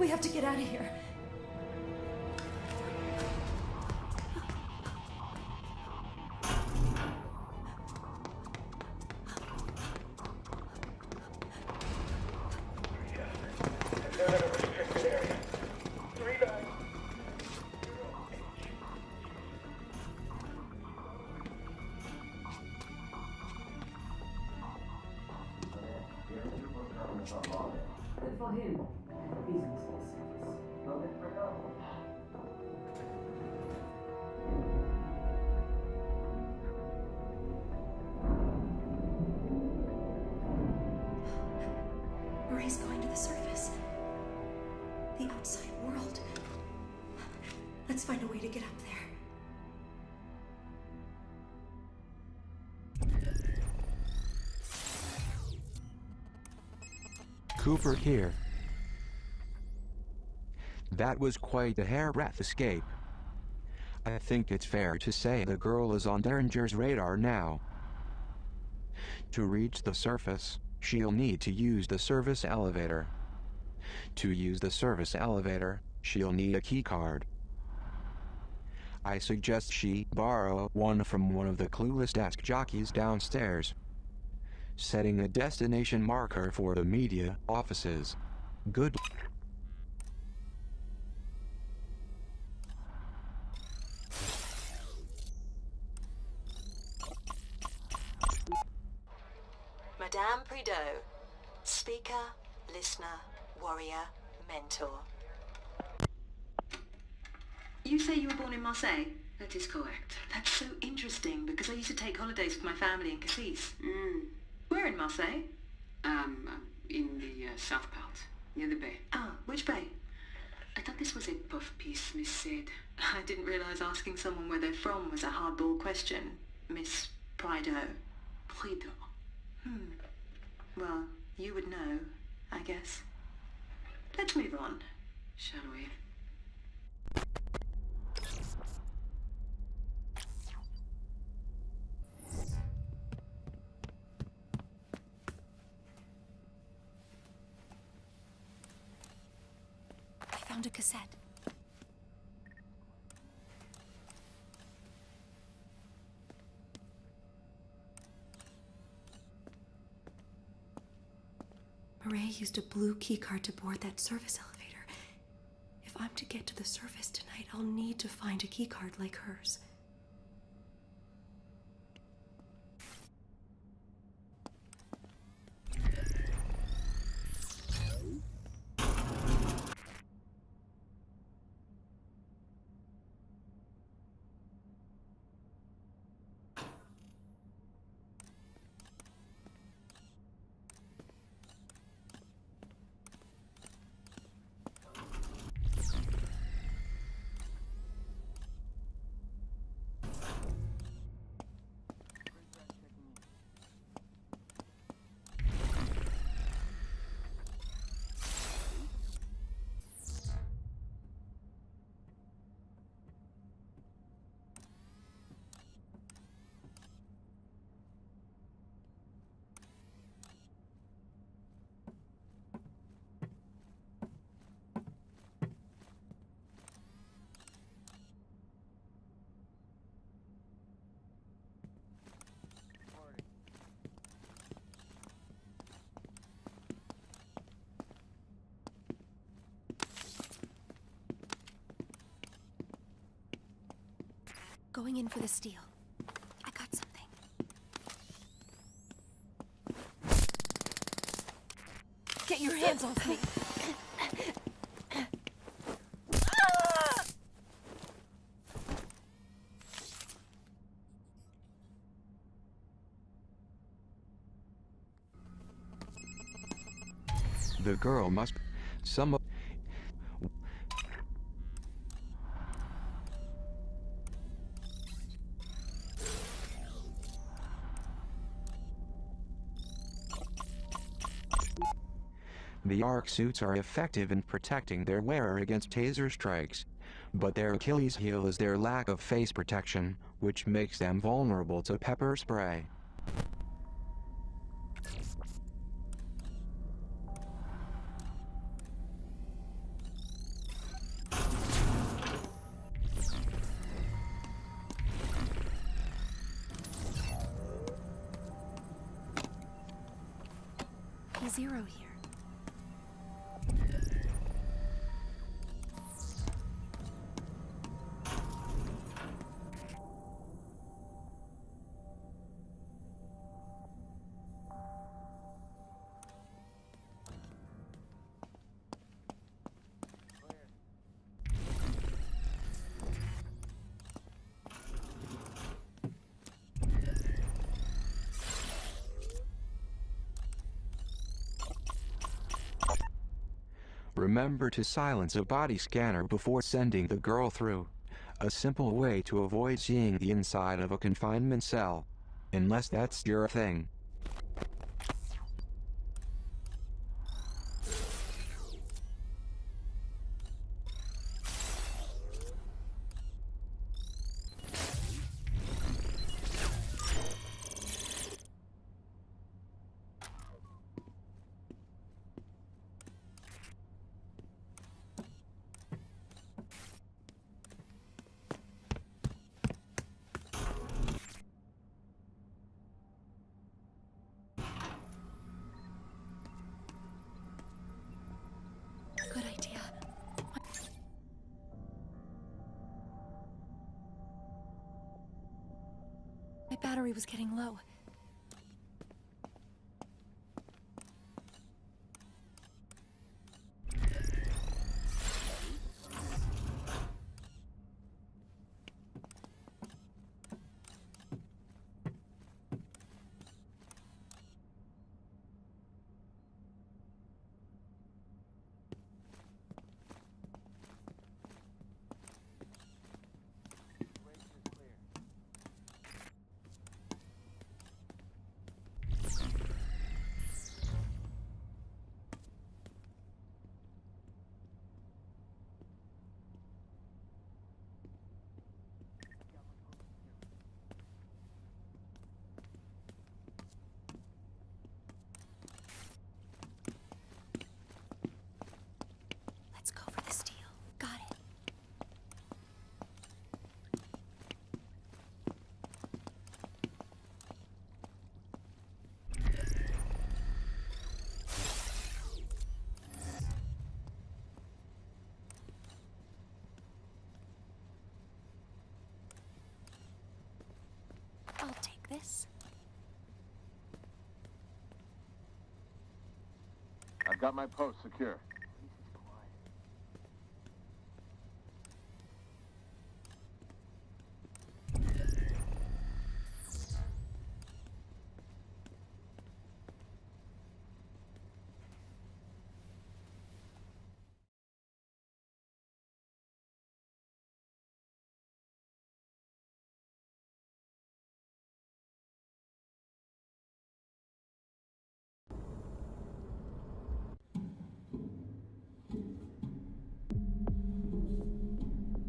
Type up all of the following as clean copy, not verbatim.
We have to get out of here. Good for him. Business service. Well, let's bring up. Marie's going to the surface. The outside world. Let's find a way to get up there. Cooper here. That was quite a hairbreadth escape. I think it's fair to say the girl is on Derringer's radar now. To reach the surface, she'll need to use the service elevator. To use the service elevator, she'll need a keycard. I suggest she borrow one from one of the clueless desk jockeys downstairs. Setting a destination marker for the media offices. Good. Madame Prideaux, speaker, listener, warrior, mentor. You say you were born in Marseille? That is correct. That's so interesting because I used to take holidays with my family in Cassis. Mm. Where in Marseille? In the south part, near the bay. Ah, which bay? I thought this was a puff piece, Miss said. I didn't realise asking someone where they're from was a hardball question, Miss Prideaux. Prideaux. Well, you would know, I guess. Let's move on. Shall we? I found a cassette. Marie used a blue keycard to board that service elevator. If I'm to get to the surface tonight, I'll need to find a keycard like hers. Going in for the steal. I got something. Get your hands off me! The girl must... Some... The arc suits are effective in protecting their wearer against taser strikes, but their Achilles heel is their lack of face protection, which makes them vulnerable to pepper spray. a 0 here. Remember to silence a body scanner before sending the girl through. A simple way to avoid seeing the inside of a confinement cell. Unless that's your thing. Good idea. My battery was getting low. Let's go for the steal. Got it. I'll take this. I've got my post secure.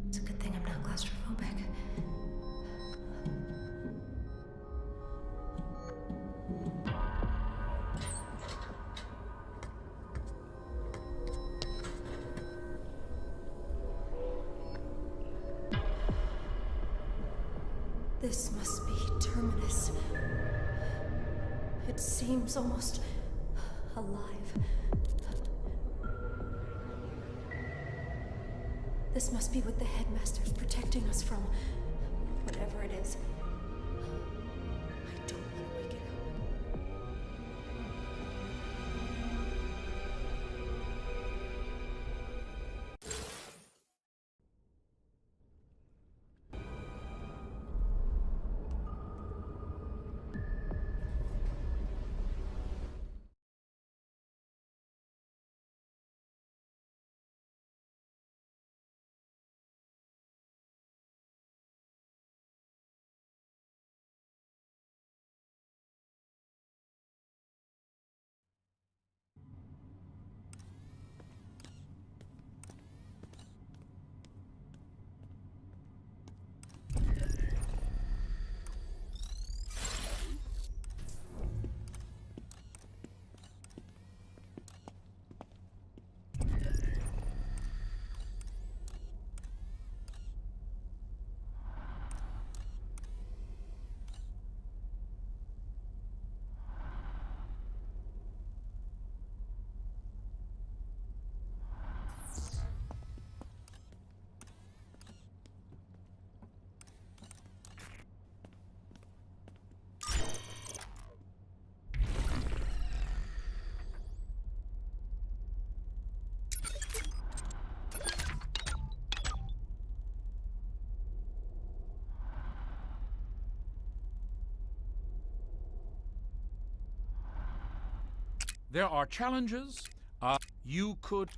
It's a good thing I'm not claustrophobic. This must be Terminus. It seems almost alive. This must be what the headmaster's protecting us from. Whatever it is. There are challenges. You could...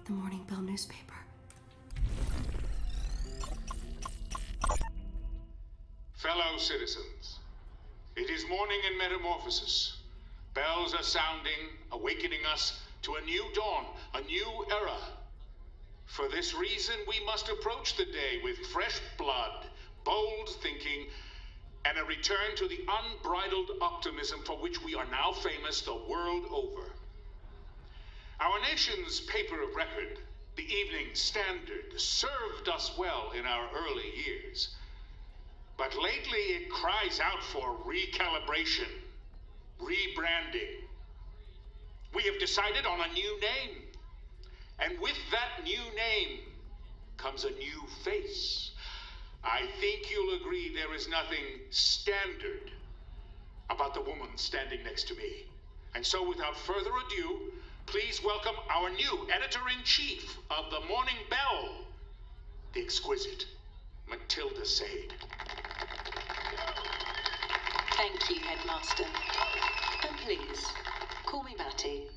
The Morning Bell newspaper. Fellow citizens, it is morning in Metamorphosis. Bells are sounding, awakening us to a new dawn, a new era. For this reason, we must approach the day with fresh blood, bold thinking, and a return to the unbridled optimism for which we are now famous the world over. Our nation's paper of record, the Evening Standard, served us well in our early years. But lately it cries out for recalibration, rebranding. We have decided on a new name. And with that new name comes a new face. I think you'll agree there is nothing standard about the woman standing next to me. And so without further ado, please welcome our new editor-in-chief of the Morning Bell, the exquisite Matilda Sade. Thank you, Headmaster. And please, call me Matty.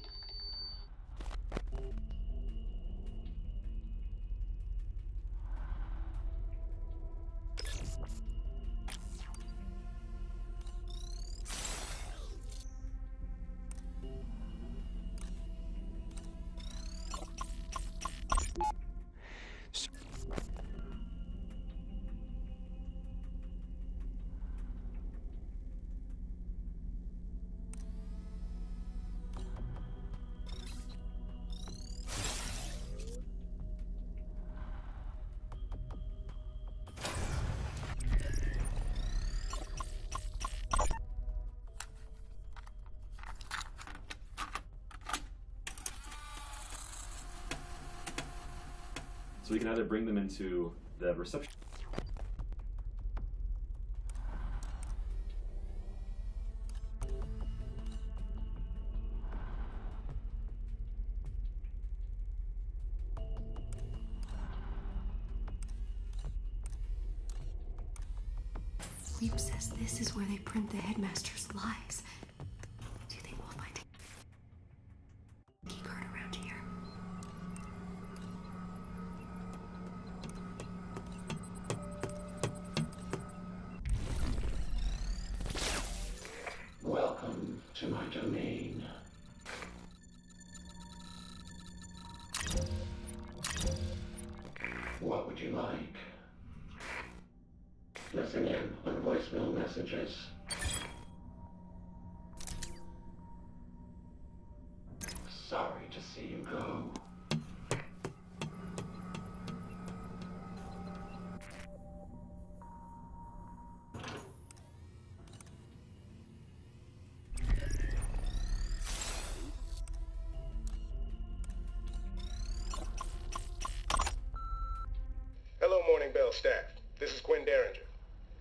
So we can either bring them into the reception. Weep says this is where they print the headmaster's lies. Do you think we'll find a keycard around here? Welcome to my domain. What would you like? Listen in on voicemail messages. Sorry to see you go. Hello, Morning Bell staff. This is Quinn Derringer.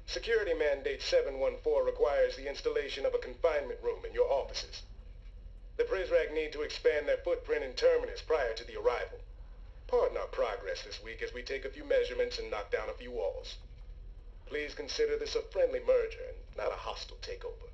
Security Mandate 714 requires the installation of a confinement room in your offices. The Prizrak need to expand their footprint in Terminus prior to the arrival. Pardon our progress this week as we take a few measurements and knock down a few walls. Please consider this a friendly merger and not a hostile takeover.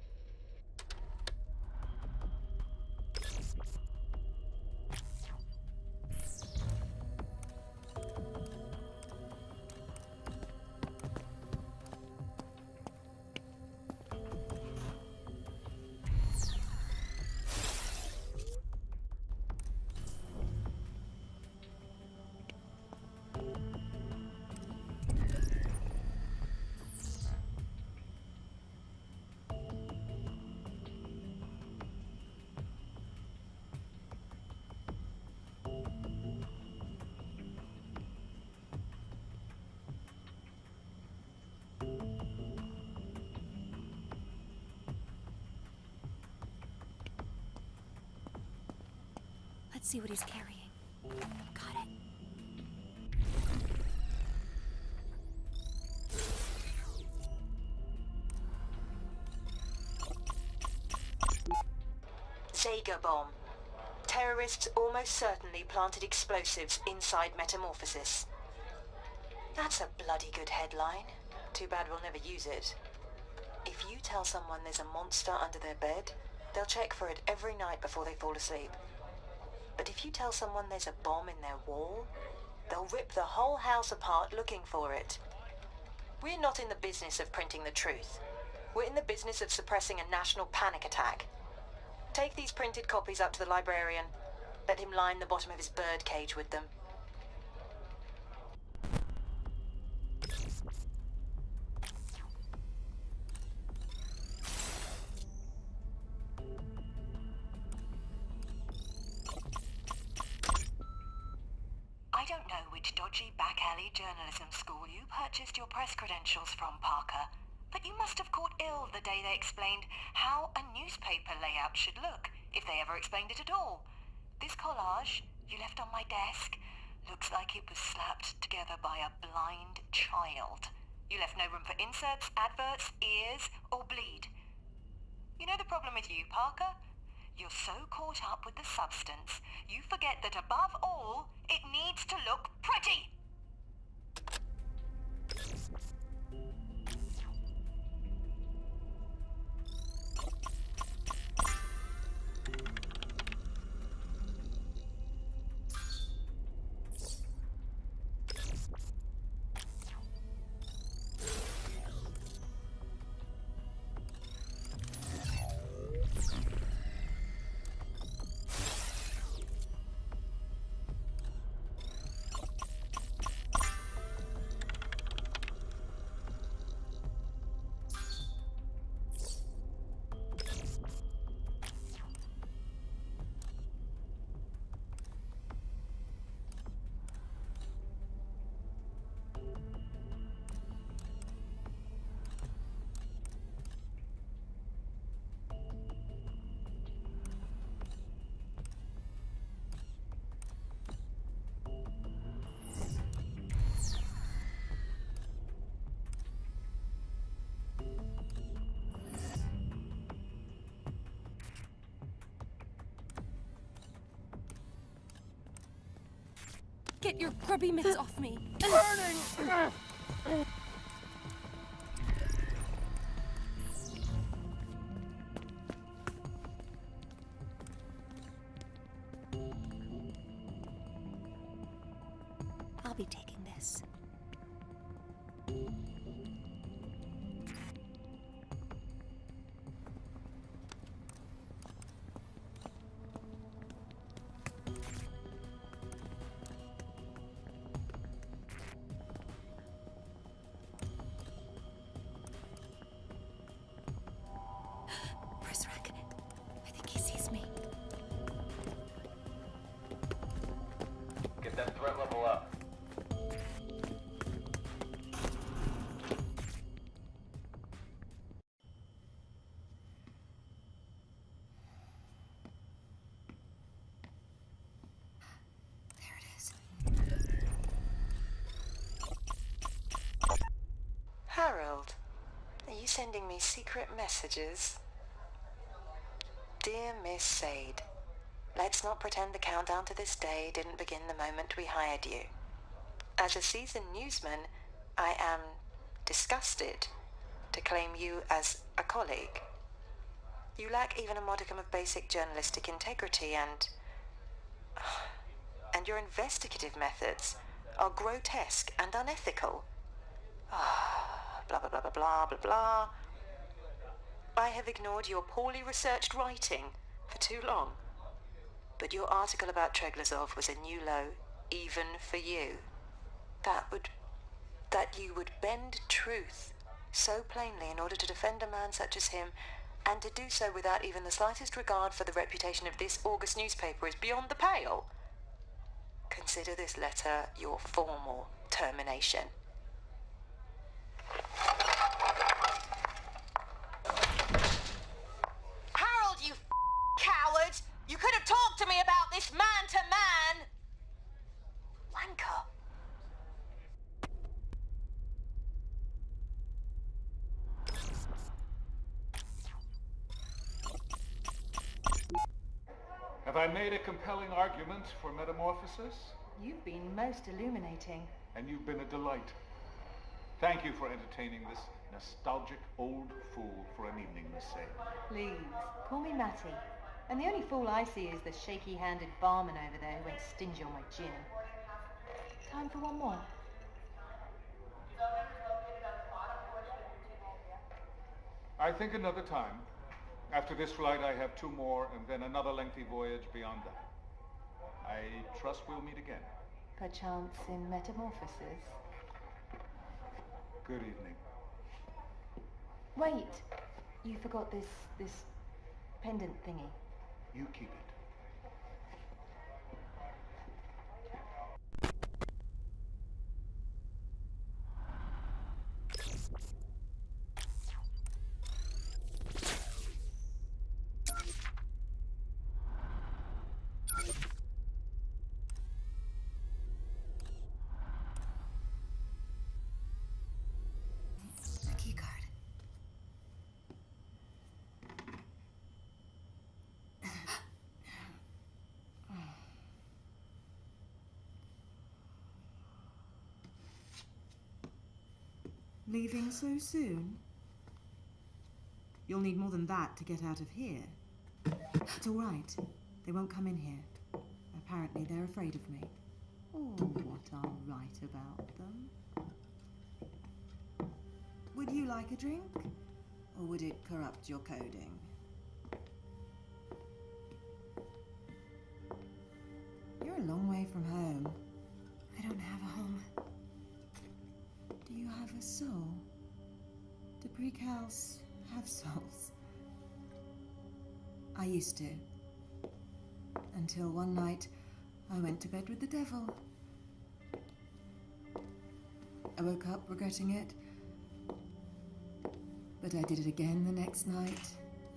Let's see what he's carrying. Got it. Zeger bomb. Terrorists almost certainly planted explosives inside Metamorphosis. That's a bloody good headline. Too bad we'll never use it. If you tell someone there's a monster under their bed, they'll check for it every night before they fall asleep. But if you tell someone there's a bomb in their wall, they'll rip the whole house apart looking for it. We're not in the business of printing the truth. We're in the business of suppressing a national panic attack. Take these printed copies up to the librarian. Let him line the bottom of his bird cage with them. I don't know which dodgy back-alley journalism school you purchased your press credentials from, Parker, but you must have caught ill the day they explained how a newspaper layout should look, if they ever explained it at all. This collage you left on my desk looks like it was slapped together by a blind child. You left no room for inserts, adverts, ears, or bleed. You know the problem with you, Parker? You're so caught up with the substance, you forget that above all, it needs to look pretty! Get your grubby mitts off me! Burning! I'll be taking this. I think he sees me. Get that threat level up. There it is. Harold, are you sending me secret messages? Dear Miss Sade, Let's not pretend the countdown to this day didn't begin the moment we hired you. As a seasoned newsman, I am disgusted to claim you as a colleague. You lack even a modicum of basic journalistic integrity and your investigative methods are grotesque and unethical. Blah, blah, blah, blah, blah, blah, blah. I have ignored your poorly researched writing for too long. But your article about Treglazov was a new low, even for you. That you would bend truth so plainly in order to defend a man such as him, and to do so without even the slightest regard for the reputation of this August newspaper is beyond the pale. Consider this letter your formal termination. Harold, you coward! You could have talked to me about this man to man! Wanker. Have I made a compelling argument for metamorphosis? You've been most illuminating. And you've been a delight. Thank you for entertaining this nostalgic old fool for an evening, Miss Say. Please, call me Matty. And the only fool I see is the shaky-handed barman over there who went stingy on my gin. Time for one more. I think another time. After this flight, I have 2 more, and then another lengthy voyage beyond that. I trust we'll meet again. Perchance in metamorphosis. Good evening. Wait, you forgot this pendant thingy. You keep it. Leaving so soon? You'll need more than that to get out of here. It's all right. They won't come in here. Apparently they're afraid of me. Oh, what I'll write about them. Would you like a drink? Or would it corrupt your coding? You're a long way from home. I don't have a home. Do you have a soul? Do precals have souls? I used to. Until one night, I went to bed with the devil. I woke up regretting it. But I did it again the next night,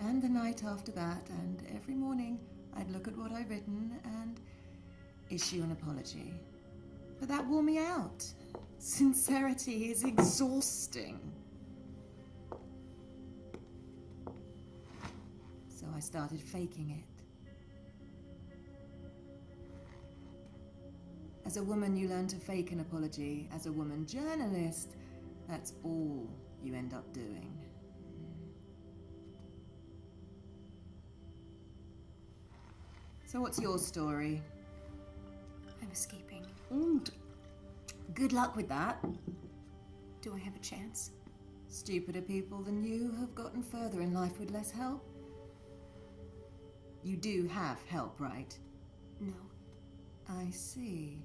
and the night after that, and every morning I'd look at what I'd written and issue an apology. But that wore me out. Sincerity is exhausting. So I started faking it. As a woman, you learn to fake an apology. As a woman journalist, that's all you end up doing. So what's your story? I'm escaping. Good luck with that. Do I have a chance? Stupider people than you have gotten further in life with less help. You do have help, right? No. I see.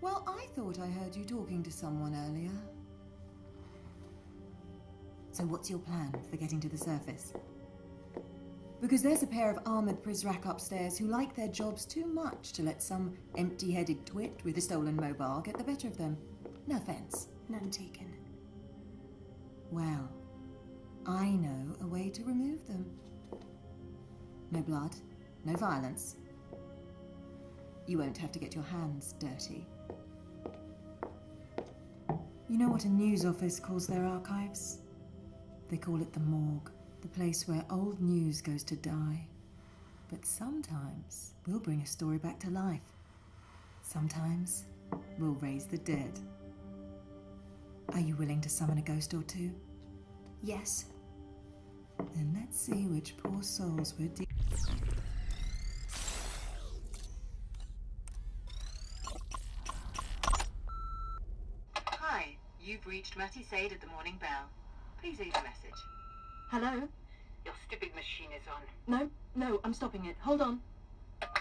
Well, I thought I heard you talking to someone earlier. So what's your plan for getting to the surface? Because there's a pair of armoured Prizrak upstairs who like their jobs too much to let some empty-headed twit with a stolen mobile get the better of them. No offence. None taken. Well, I know a way to remove them. No blood, no violence. You won't have to get your hands dirty. You know what a news office calls their archives? They call it the morgue. The place where old news goes to die. But sometimes we'll bring a story back to life. Sometimes we'll raise the dead. Are you willing to summon a ghost or two? Yes. Then let's see which poor souls we're Hi, you've reached Matty Sade at the Morning Bell. Please leave a message. Hello? Your stupid machine is on. No, I'm stopping it. Hold on.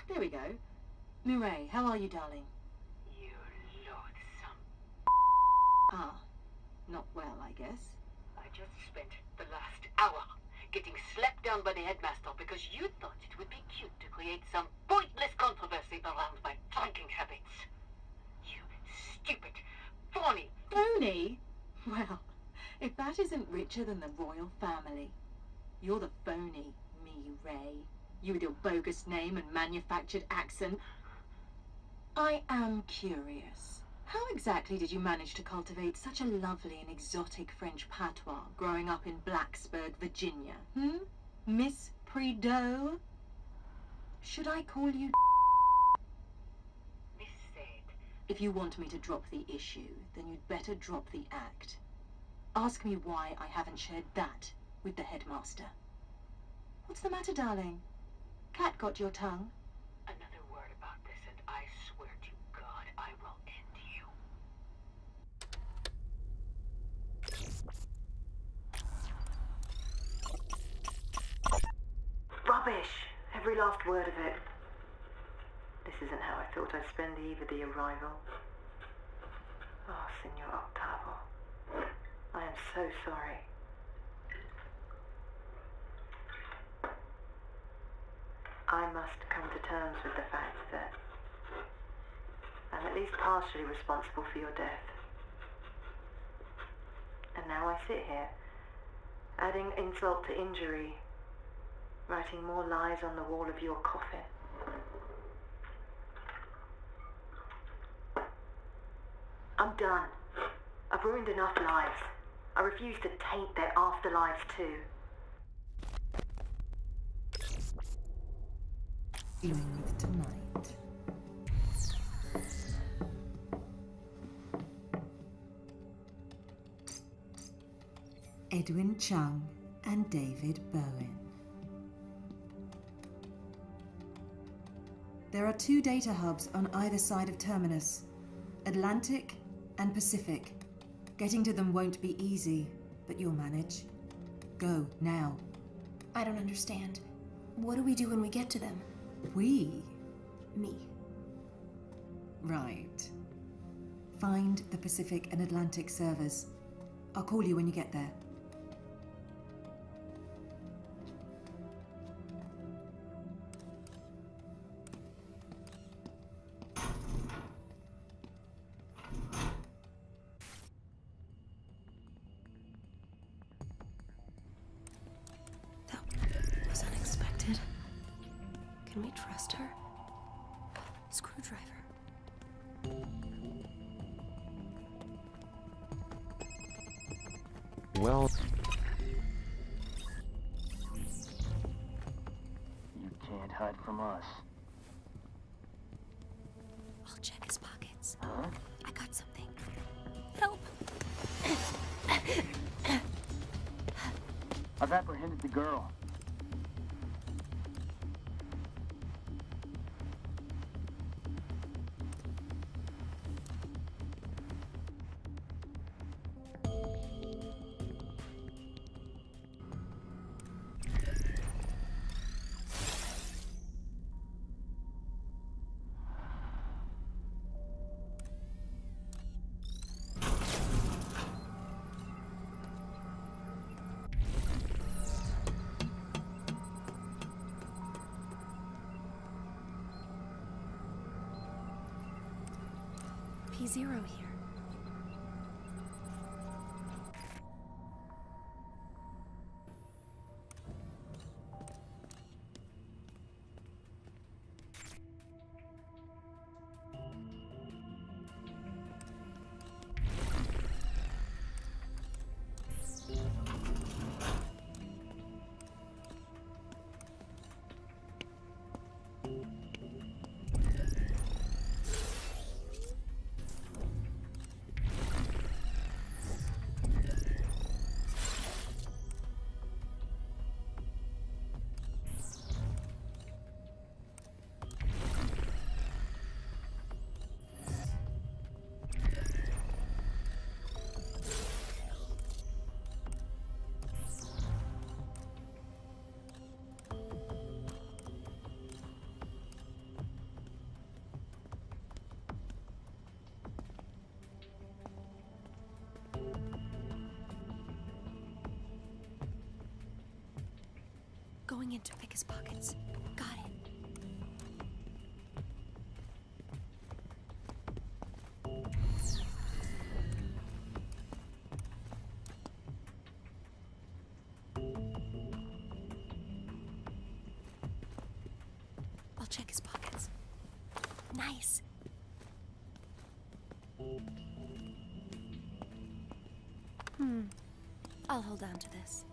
There we go. Mireille, how are you, darling? You loathsome. Ah, not well, I guess. I just spent the last hour getting slapped down by the headmaster because you thought it would be cute to create some pointless controversy around my drinking habits. You stupid, phony. Phony? Well, if that isn't richer than the royal family. You're the phony, Mireille. You with your bogus name and manufactured accent. I am curious. How exactly did you manage to cultivate such a lovely and exotic French patois growing up in Blacksburg, Virginia? Miss Prideaux? Should I call you Miss Sade? If you want me to drop the issue, then you'd better drop the act. Ask me why I haven't shared that with the headmaster. What's the matter, darling? Cat got your tongue? Another word about this and I swear to God I will end you. Rubbish! Every last word of it. This isn't how I thought I'd spend the eve of the arrival. Oh, Signor Octavo. I am so sorry. I must come to terms with the fact that I'm at least partially responsible for your death. And now I sit here, adding insult to injury, writing more lies on the wall of your coffin. I'm done. I've ruined enough lives. I refuse to taint their afterlives too. dealing with tonight. Edwin Chung and David Bowen. There are 2 data hubs on either side of Terminus, Atlantic and Pacific. Getting to them won't be easy, but you'll manage. Go, now. I don't understand. What do we do when we get to them? We? Me. Right. Find the Pacific and Atlantic servers. I'll call you when you get there. That was unexpected. Can we trust her? Screwdriver. Well... You can't hide from us. I'll check his pockets. Huh? I got something. Help! I've apprehended the girl. P0 here. going in to pick his pockets. Got it. I'll check his pockets. Nice. I'll hold on to this.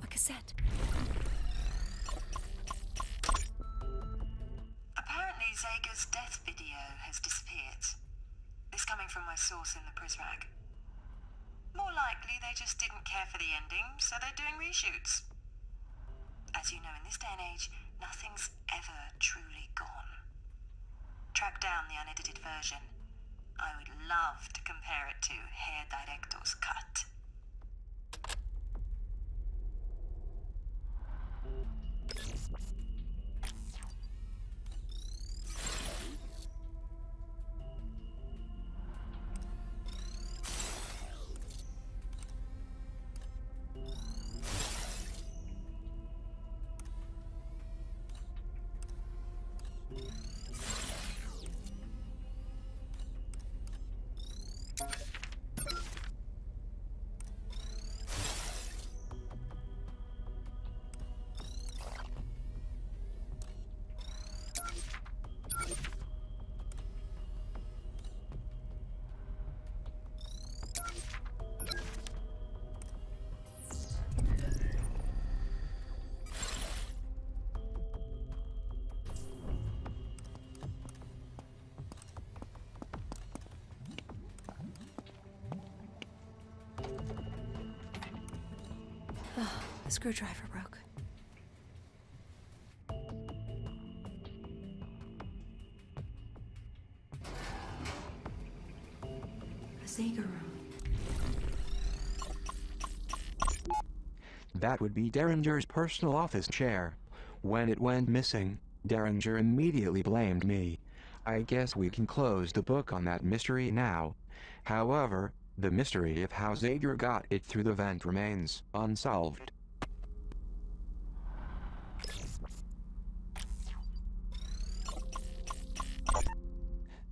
Cassette. Apparently Zeger's death video has disappeared. This coming from my source in the Prisrack. More likely they just didn't care for the ending, so they're doing reshoots. As you know, in this day and age, nothing's ever truly gone. Track down the unedited version. I would love to compare it to Herr Director's cut. Oh, the screwdriver broke. The Zeger room. That would be Derringer's personal office chair. When it went missing, Derringer immediately blamed me. I guess we can close the book on that mystery now. However, the mystery of how Zeger got it through the vent remains unsolved.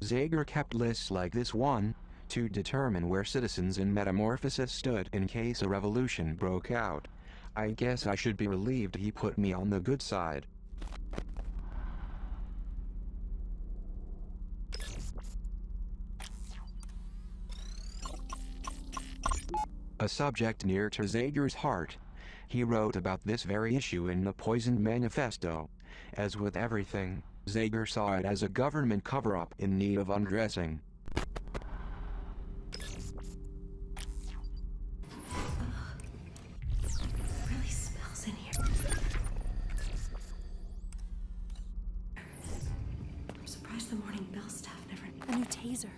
Zeger kept lists like this one to determine where citizens in Metamorphosis stood in case a revolution broke out. I guess I should be relieved he put me on the good side. A subject near to Zeger's heart. He wrote about this very issue in the Poisoned Manifesto. As with everything, Zeger saw it as a government cover-up in need of undressing. It really smells in here. I'm surprised the Morning Bell staff never... A new taser.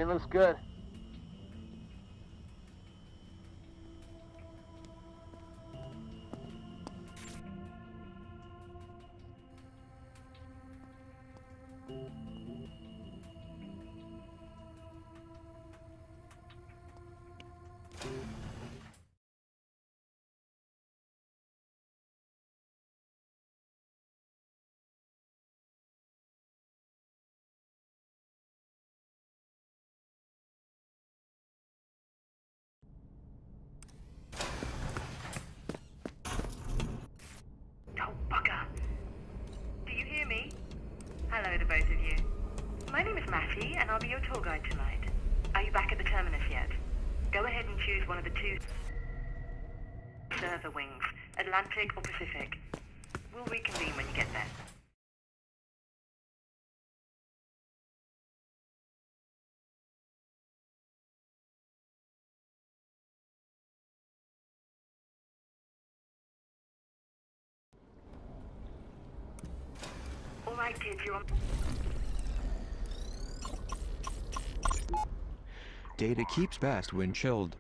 Everything looks good. Oh, bugger. Do you hear me? Hello to both of you. My name is Matty, and I'll be your tour guide tonight. Are you back at the Terminus yet? Go ahead and choose one of the two server wings, Atlantic or Pacific. We'll reconvene when you get there. All right, kids, you're on... Data keeps best when chilled.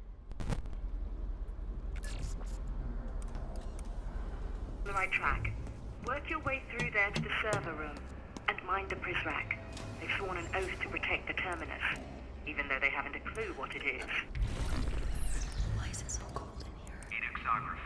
the right track. Work your way through there to the server room, and mind the Pris rack. They've sworn an oath to protect the Terminus, even though they haven't a clue what it is. Why is it so cold in here? Edexography.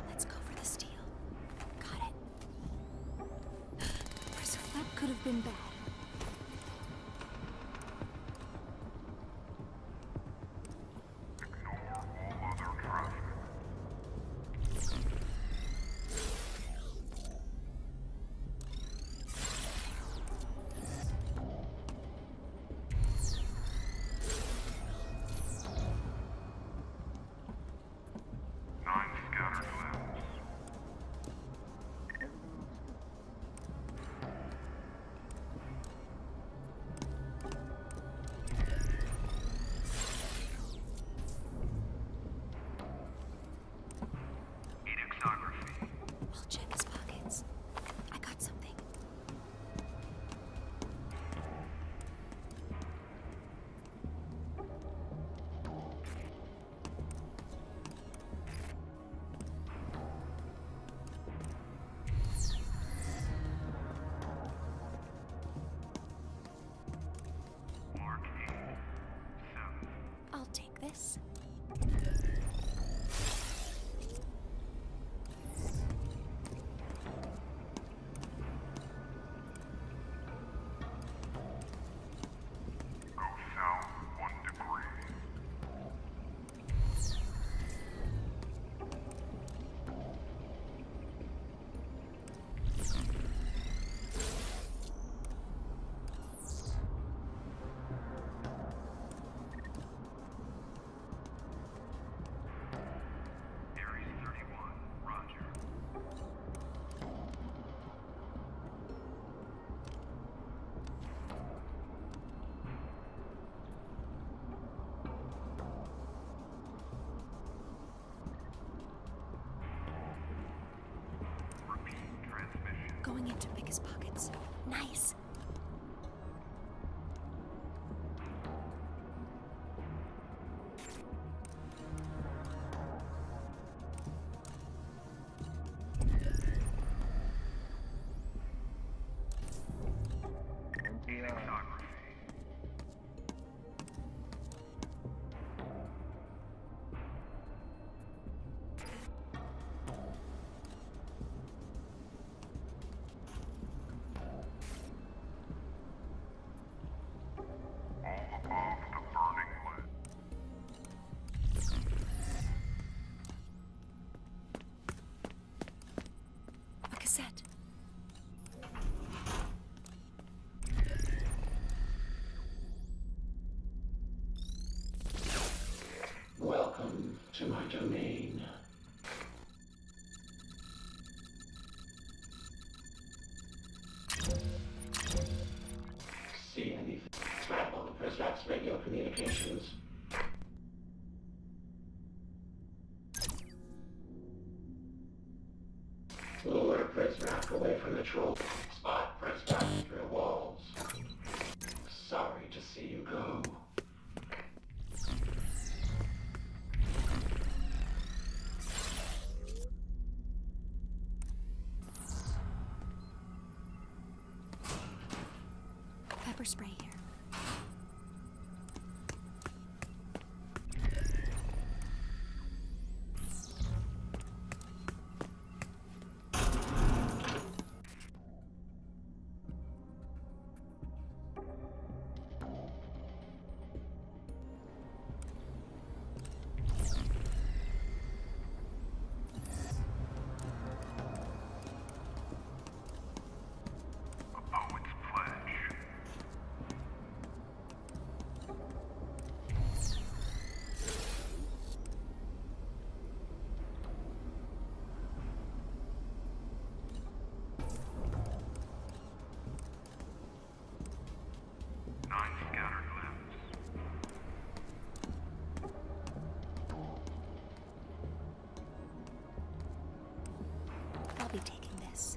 Let's go for the steel. Got it. That could have been bad. I'll check his pockets. I got something. I'll take this. Going in to pick his pockets. Nice. A cassette. Welcome to my domain. communications. Lure prisoner away from the troll. Spot press back through walls. Sorry to see you go. Pepper spray here. I'll be taking this.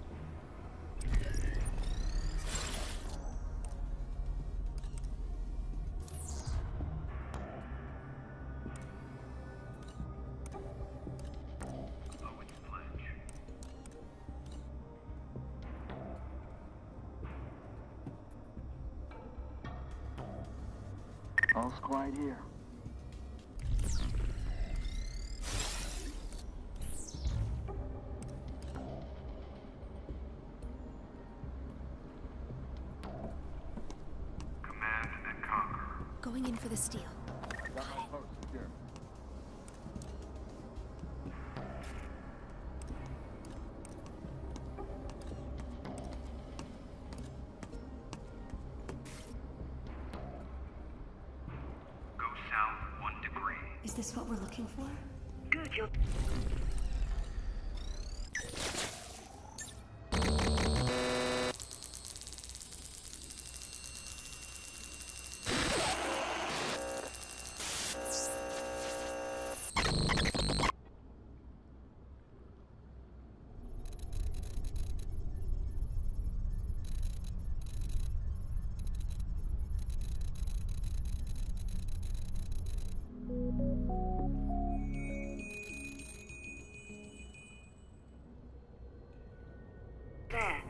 All's quiet here. Going in for the steal. Got my post secure. Go south 1 degree. Is this what we're looking for? Good, you're... There.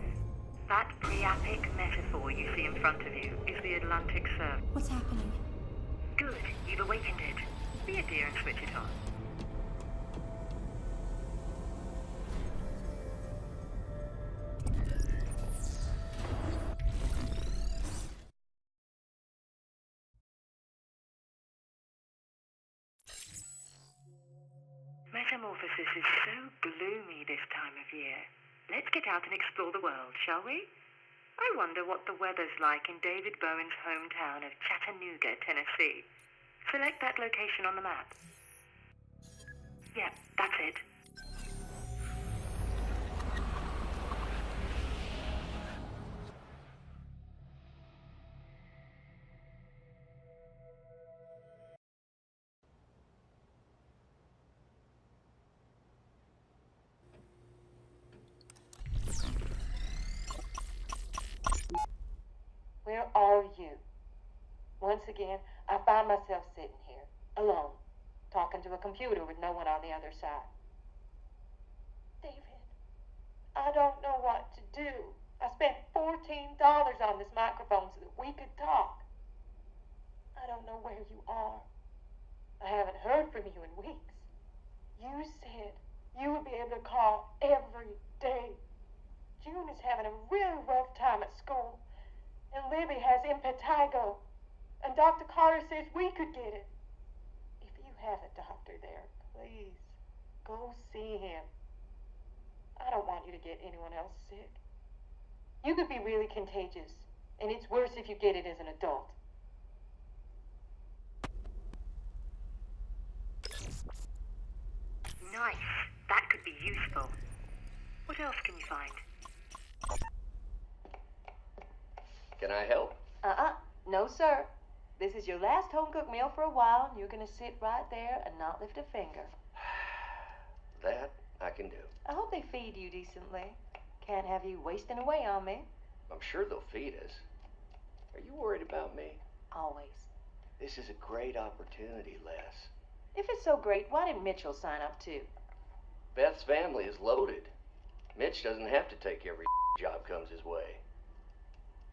That priapic metaphor you see in front of you is the Atlantic Circle. What's happening? Good, you've awakened it. Be a dear and switch it on. Metamorphosis is so gloomy this time of year. Let's get out and explore the world, shall we? I wonder what the weather's like in David Bowen's hometown of Chattanooga, Tennessee. Select that location on the map. Yep, that's it. Where are you? Once again, I find myself sitting here, alone, talking to a computer with no one on the other side. David, I don't know what to do. I spent $14 on this microphone so that we could talk. I don't know where you are. I haven't heard from you in weeks. You said you would be able to call every day. June is having a really rough time at school. And Libby has impetigo. And Dr. Carter says we could get it. If you have a doctor there, please, go see him. I don't want you to get anyone else sick. You could be really contagious. And it's worse if you get it as an adult. Nice. That could be useful. What else can you find? Can I help? No, sir. This is your last home-cooked meal for a while, and you're gonna sit right there and not lift a finger. That I can do. I hope they feed you decently. Can't have you wasting away on me. I'm sure they'll feed us. Are you worried about me? Always. This is a great opportunity, Les. If it's so great, why didn't Mitchell sign up too? Beth's family is loaded. Mitch doesn't have to take every job comes his way.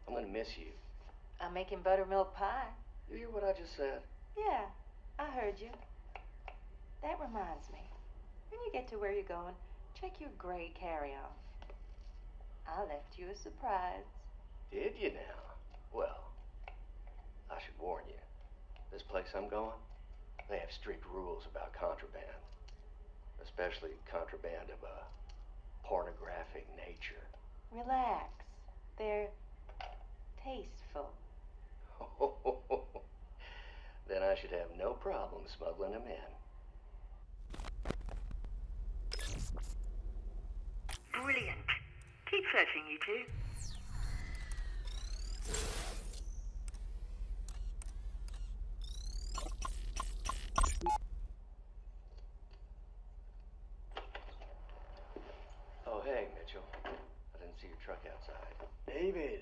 I'm gonna miss you. I'm making buttermilk pie. You hear what I just said? Yeah, I heard you. That reminds me. When you get to where you're going, check your gray carry-on. I left you a surprise. Did you now? Well, I should warn you. This place I'm going, they have strict rules about contraband. Especially contraband of a pornographic nature. Relax. They're tasteful. Then I should have no problem smuggling them in. Brilliant. Keep searching, you two. Oh, hey, Mitchell. I didn't see your truck outside. David,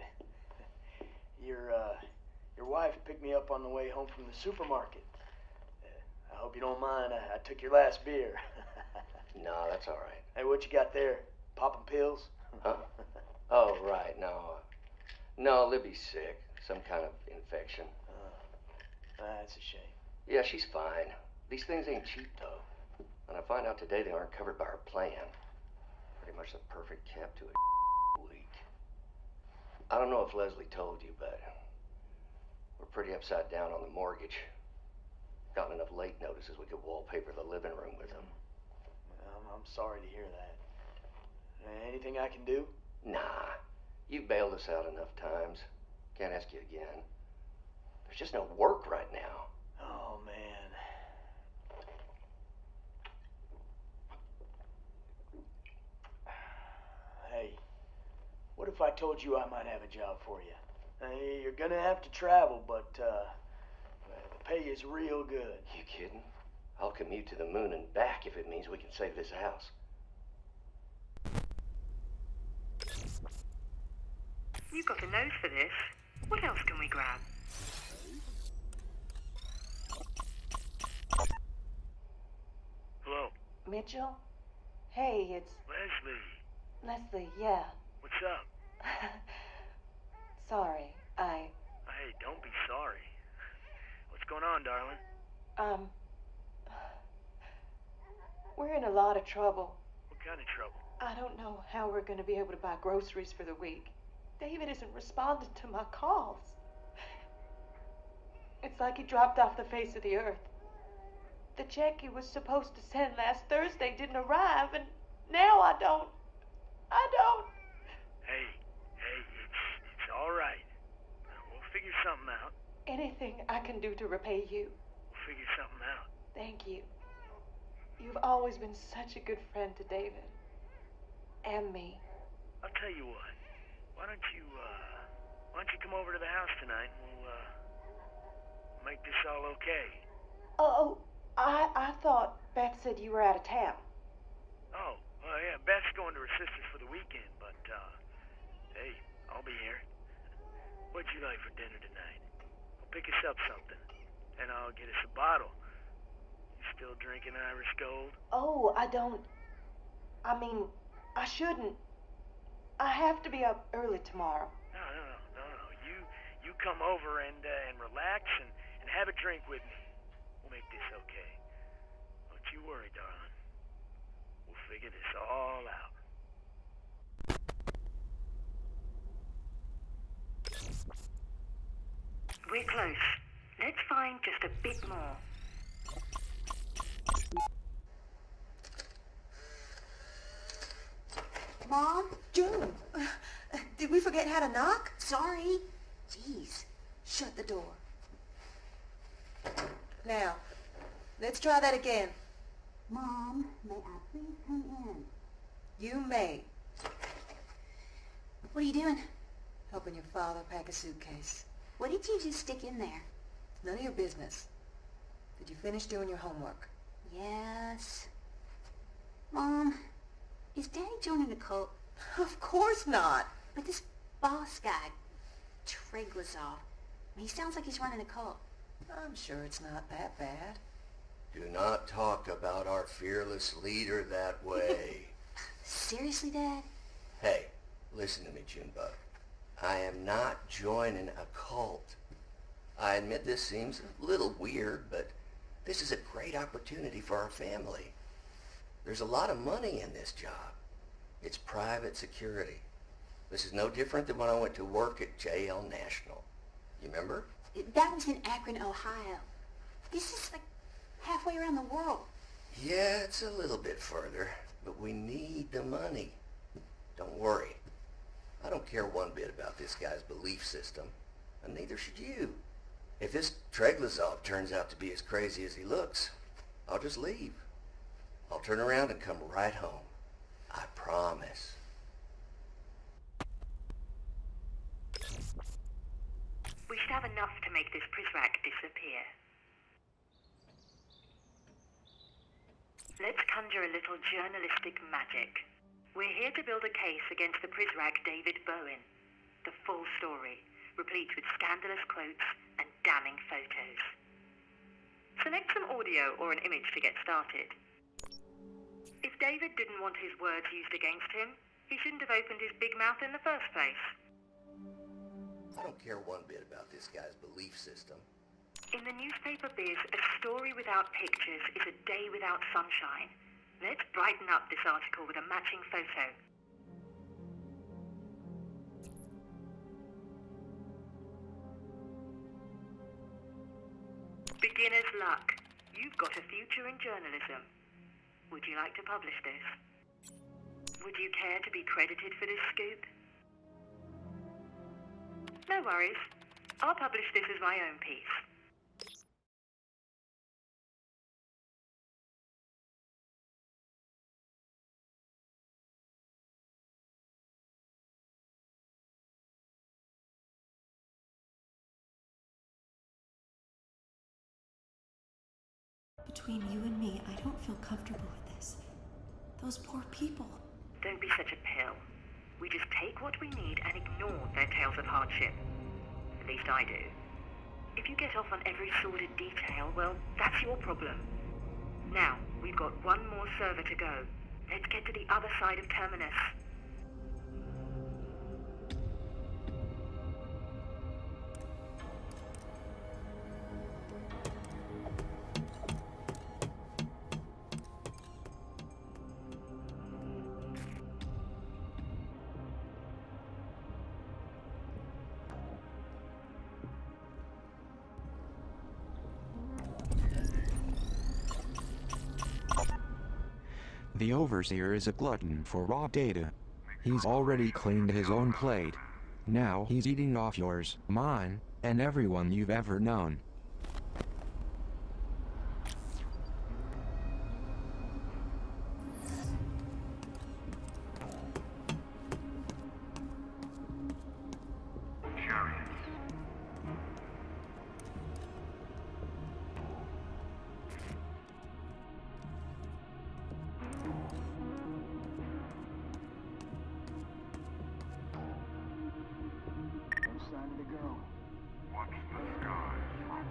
your wife picked me up on the way home from the supermarket. I hope you don't mind. I took your last beer. No, that's all right. Hey, what you got there? Popping pills? Huh? Oh, right. No, Libby's sick. Some kind of infection. That's a shame. Yeah, she's fine. These things ain't cheap, though. And I find out today they aren't covered by our plan. Pretty much the perfect cap to a leak. I don't know if Leslie told you, but we're pretty upside down on the mortgage. Gotten enough late notices we could wallpaper the living room with them. I'm sorry to hear that. Anything I can do? Nah. You've bailed us out enough times. Can't ask you again. There's just no work right now. Oh, man. Hey, what if I told you I might have a job for you? Hey, you're gonna have to travel, but the pay is real good. You kidding? I'll commute to the moon and back if it means we can save this house. You've got a nose for this. What else can we grab? Hello? Mitchell? Hey, it's... Leslie, yeah. What's up? Sorry, Hey, don't be sorry. What's going on, darling? We're in a lot of trouble. What kind of trouble? I don't know how we're going to be able to buy groceries for the week. David isn't responding to my calls. It's like he dropped off the face of the earth. The check he was supposed to send last Thursday didn't arrive, and now I don't. Hey, it's all right. We'll figure something out. Anything I can do to repay you. We'll figure something out. Thank you. You've always been such a good friend to David. And me. I'll tell you what. Why don't you come over to the house tonight and we'll make this all okay. Oh, I thought Beth said you were out of town. Oh, yeah, Beth's going to her sister's for the weekend, but, hey, I'll be here. What'd you like for dinner tonight? I'll pick us up something, and I'll get us a bottle. You still drinking Irish Gold? Oh, I shouldn't. I have to be up early tomorrow. No. You come over and relax and have a drink with me. We'll make this okay. Don't you worry, darling. We'll figure this all out. We're close. Let's find just a bit more. Mom? June! Did we forget how to knock? Sorry. Jeez. Shut the door. Now, let's try that again. Mom, may I please come in? You may. What are you doing? Helping your father pack a suitcase. What did you just stick in there? None of your business. Did you finish doing your homework? Yes. Mom, is Daddy joining the cult? Of course not. But this boss guy, Treglazov, he sounds like he's running a cult. I'm sure it's not that bad. Do not talk about our fearless leader that way. Seriously, Dad? Hey, listen to me, Junebug. I am not joining a cult. I admit this seems a little weird, but this is a great opportunity for our family. There's a lot of money in this job. It's private security. This is no different than when I went to work at JL National. You remember? That was in Akron, Ohio. This is like halfway around the world. Yeah, it's a little bit further, but we need the money. Don't worry. I don't care one bit about this guy's belief system, and neither should you. If this Treglazov turns out to be as crazy as he looks, I'll just leave. I'll turn around and come right home. I promise. We should have enough to make this Prizrak disappear. Let's conjure a little journalistic magic. We're here to build a case against the Prizrak David Bowen. The full story, replete with scandalous quotes and damning photos. Select some audio or an image to get started. If David didn't want his words used against him, he shouldn't have opened his big mouth in the first place. I don't care one bit about this guy's belief system. In the newspaper biz, a story without pictures is a day without sunshine. Let's brighten up this article with a matching photo. Beginner's luck. You've got a future in journalism. Would you like to publish this? Would you care to be credited for this scoop? No worries. I'll publish this as my own piece. Between you and me, I don't feel comfortable with this. Those poor people. Don't be such a pill. We just take what we need and ignore their tales of hardship. At least I do. If you get off on every sordid detail, well, that's your problem. Now, we've got one more server to go. Let's get to the other side of Terminus. The Overseer is a glutton for raw data. He's already cleaned his own plate. Now he's eating off yours, mine, and everyone you've ever known. Watch the skies for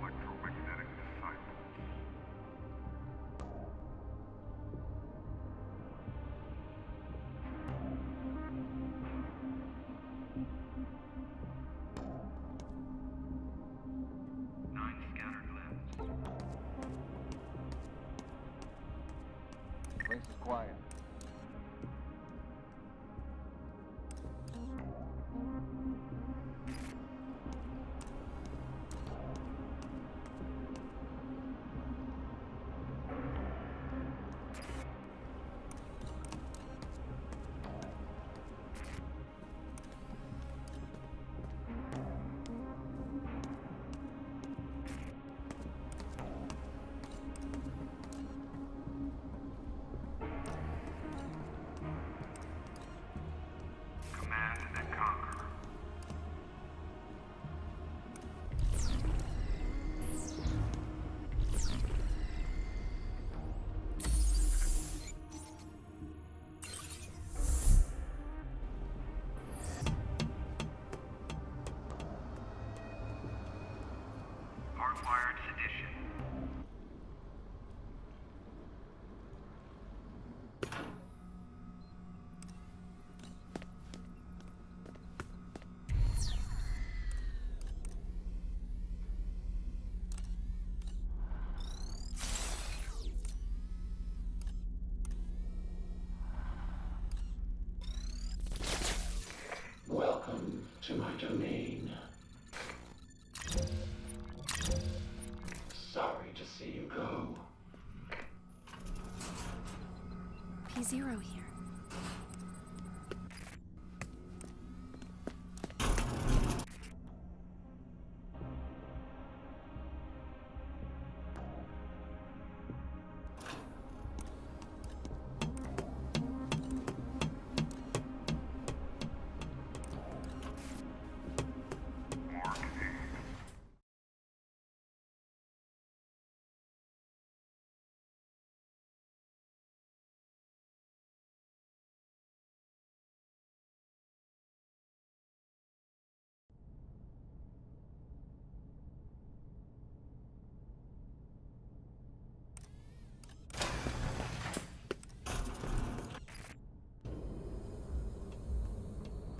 to my domain. Sorry to see you go. P0 here.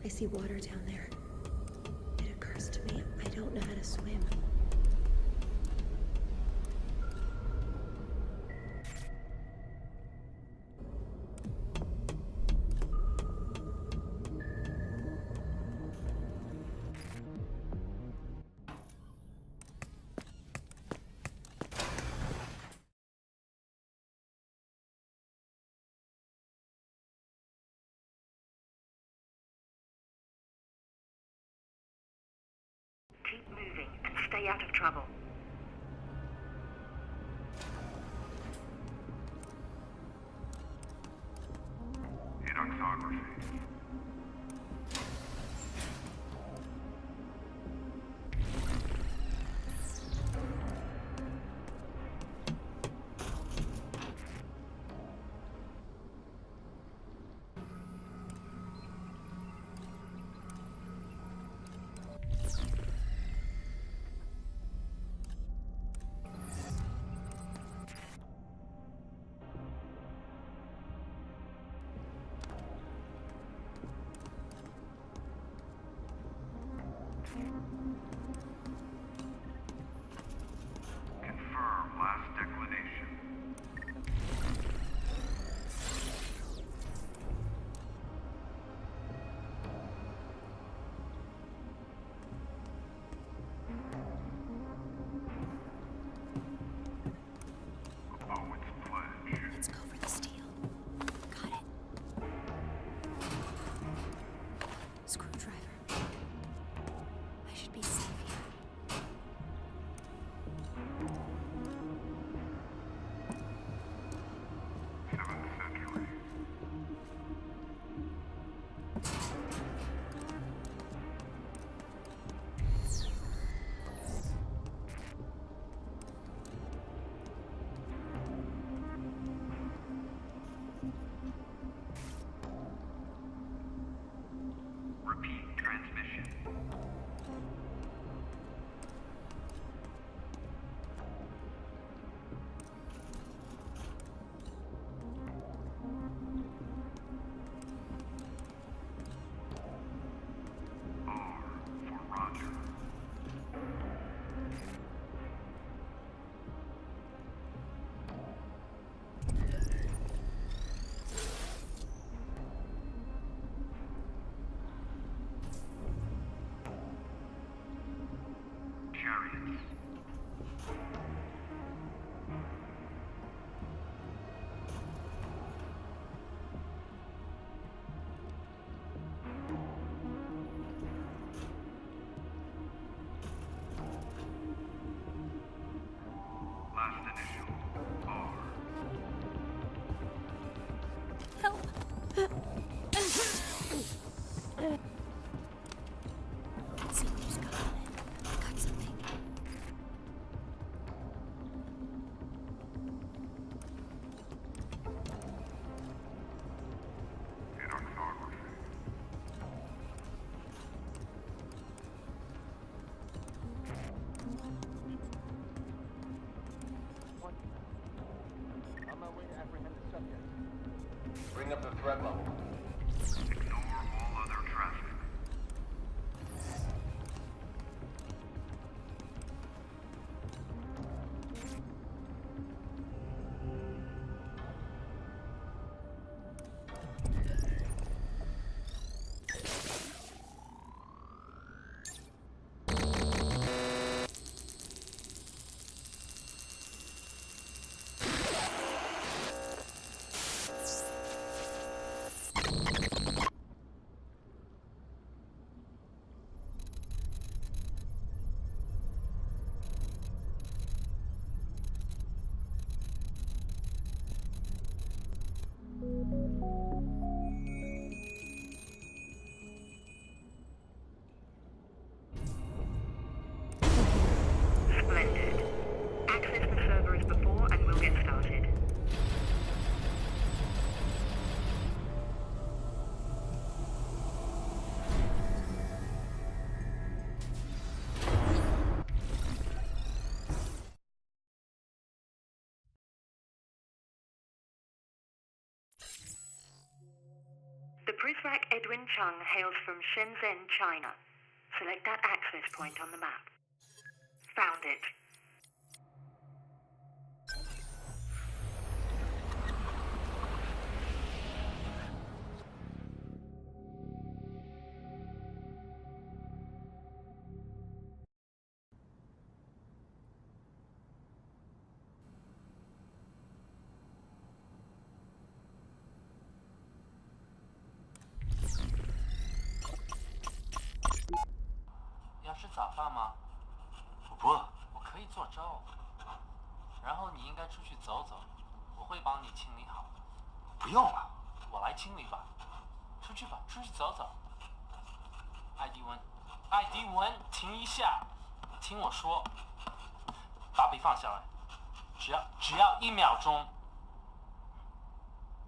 I see water down there. It occurs to me I don't know how to swim. Keep moving and stay out of trouble. Idoxography. Confirm last declination. A poet's pledge. Let's go for the steel. Got it. Screwdriver. I should be safe here. 7th century. Repeat transmission. R for Roger. Prizrak Edwin Chung hails from Shenzhen, China. Select that access point on the map. Found it.要吃早饭吗？我不饿，我可以做粥。然后你应该出去走走，我会帮你清理好。不用了，我来清理吧。出去吧，出去走走。艾迪文，艾迪文，停一下，听我说，把笔放下来，只要1秒钟。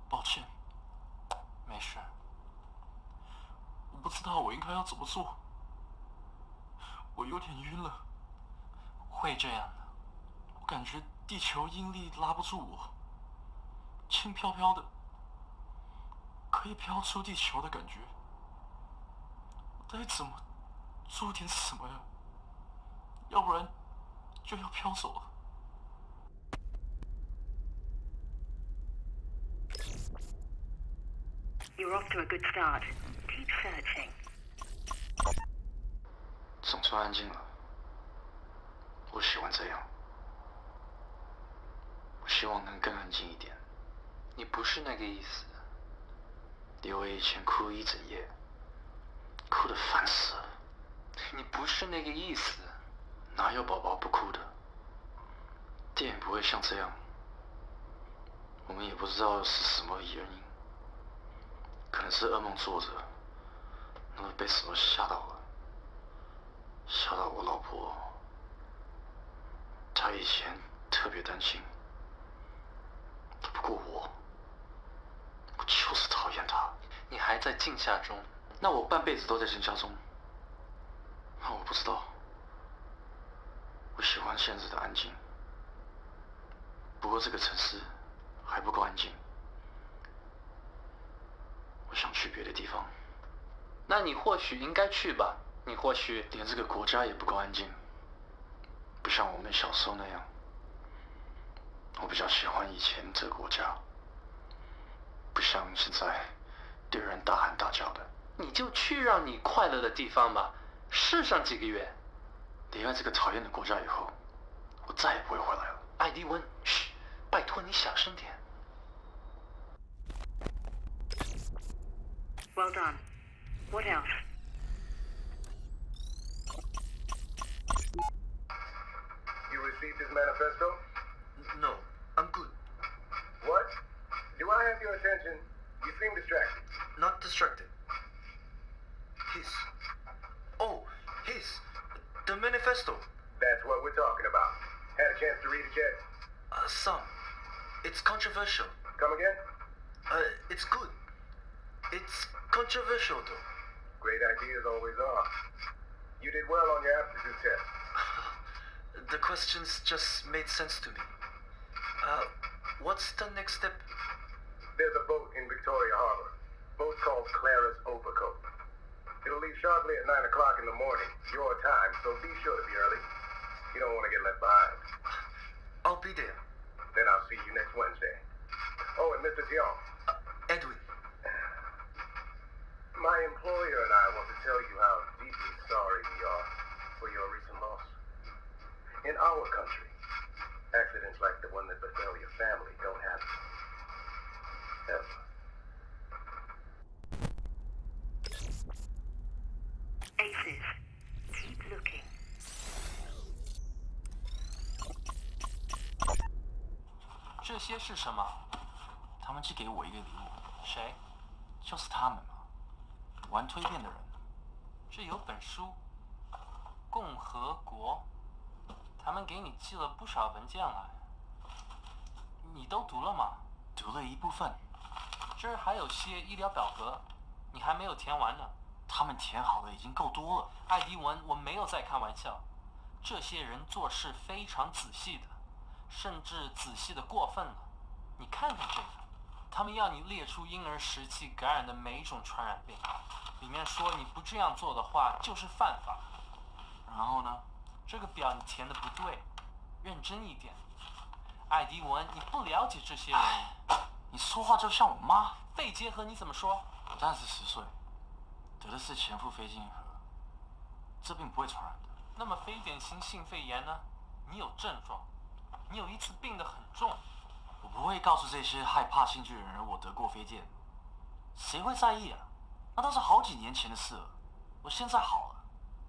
抱歉，没事。我不知道我应该要怎么做。我有点晕了，会这样的。我感觉地球引力拉不住我，轻飘飘的，可以飘出地球的感觉。我该怎么做点什么呀？要不然就要飘走了。You're off to a good start. Keep searching. 总算安静了，我喜欢这样。我希望能更安静一点。你不是那个意思。李薇以前哭了一整夜，哭得烦死了。你不是那个意思。哪有宝宝不哭的？电影不会像这样。我们也不知道是什么原因，可能是噩梦做着，那么被什么吓到了。吓到我老婆，她以前特别担心，不过我就是讨厌她。你还在惊吓中？那我半辈子都在惊吓中。那我不知道。我喜欢现在的安静，不过这个城市还不够安静。我想去别的地方。那你或许应该去吧。你或许连这个国家也不够安静，不像我们小时候那样。我比较喜欢以前这个国家，不像现在对人大喊大叫的。你就去让你快乐的地方吧，试上几个月。离开这个讨厌的国家以后，我再也不会回来了。艾迪温，嘘，拜托你小声点。Well done. What else? You received his manifesto? No, I'm good. What? Do I have your attention? You seem distracted. Not distracted. The manifesto. That's what we're talking about. Had a chance to read it yet? Some. It's controversial. Come again? It's good. It's controversial, though. Great ideas always are. You did well on your aptitude test. The questions just made sense to me. What's the next step? There's a boat in Victoria Harbor. Boat called Clara's Overcoat. It'll leave sharply at 9 o'clock in the morning, your time, so be sure to be early. You don't want to get left behind. I'll be there. Then I'll see you next Wednesday. Oh, and Mr. Dion. Edwin. My employer and I want to tell you how deeply sorry we are for your recent loss. In our country, accidents like the one that befell your family don't happen. Ever. Aces. Keep looking. 这些是什么？他们寄给我一个礼物。谁？就是他们嘛，玩推变的人。这有本书，《共和国》，他们给你寄了不少文件来。你都读了吗？读了一部分。这儿还有些医疗表格，你还没有填完呢。他们填好的已经够多了。艾迪文，我没有在开玩笑。这些人做事非常仔细的，甚至仔细的过分了。你看看这个，他们要你列出婴儿时期感染的每一种传染病，里面说你不这样做的话就是犯法。然后呢，这个表你填的不对，认真一点。艾迪文，你不了解这些人。你说话就像我妈。肺结核你怎么说？我当时10岁，得的是前腹非经核，这病不会传染的。那么非典型性肺炎呢？你有症状，你有一次病得很重。我不会告诉这些害怕新巨人我得过非典，谁会在意啊？那都是好几年前的事了。我现在好了，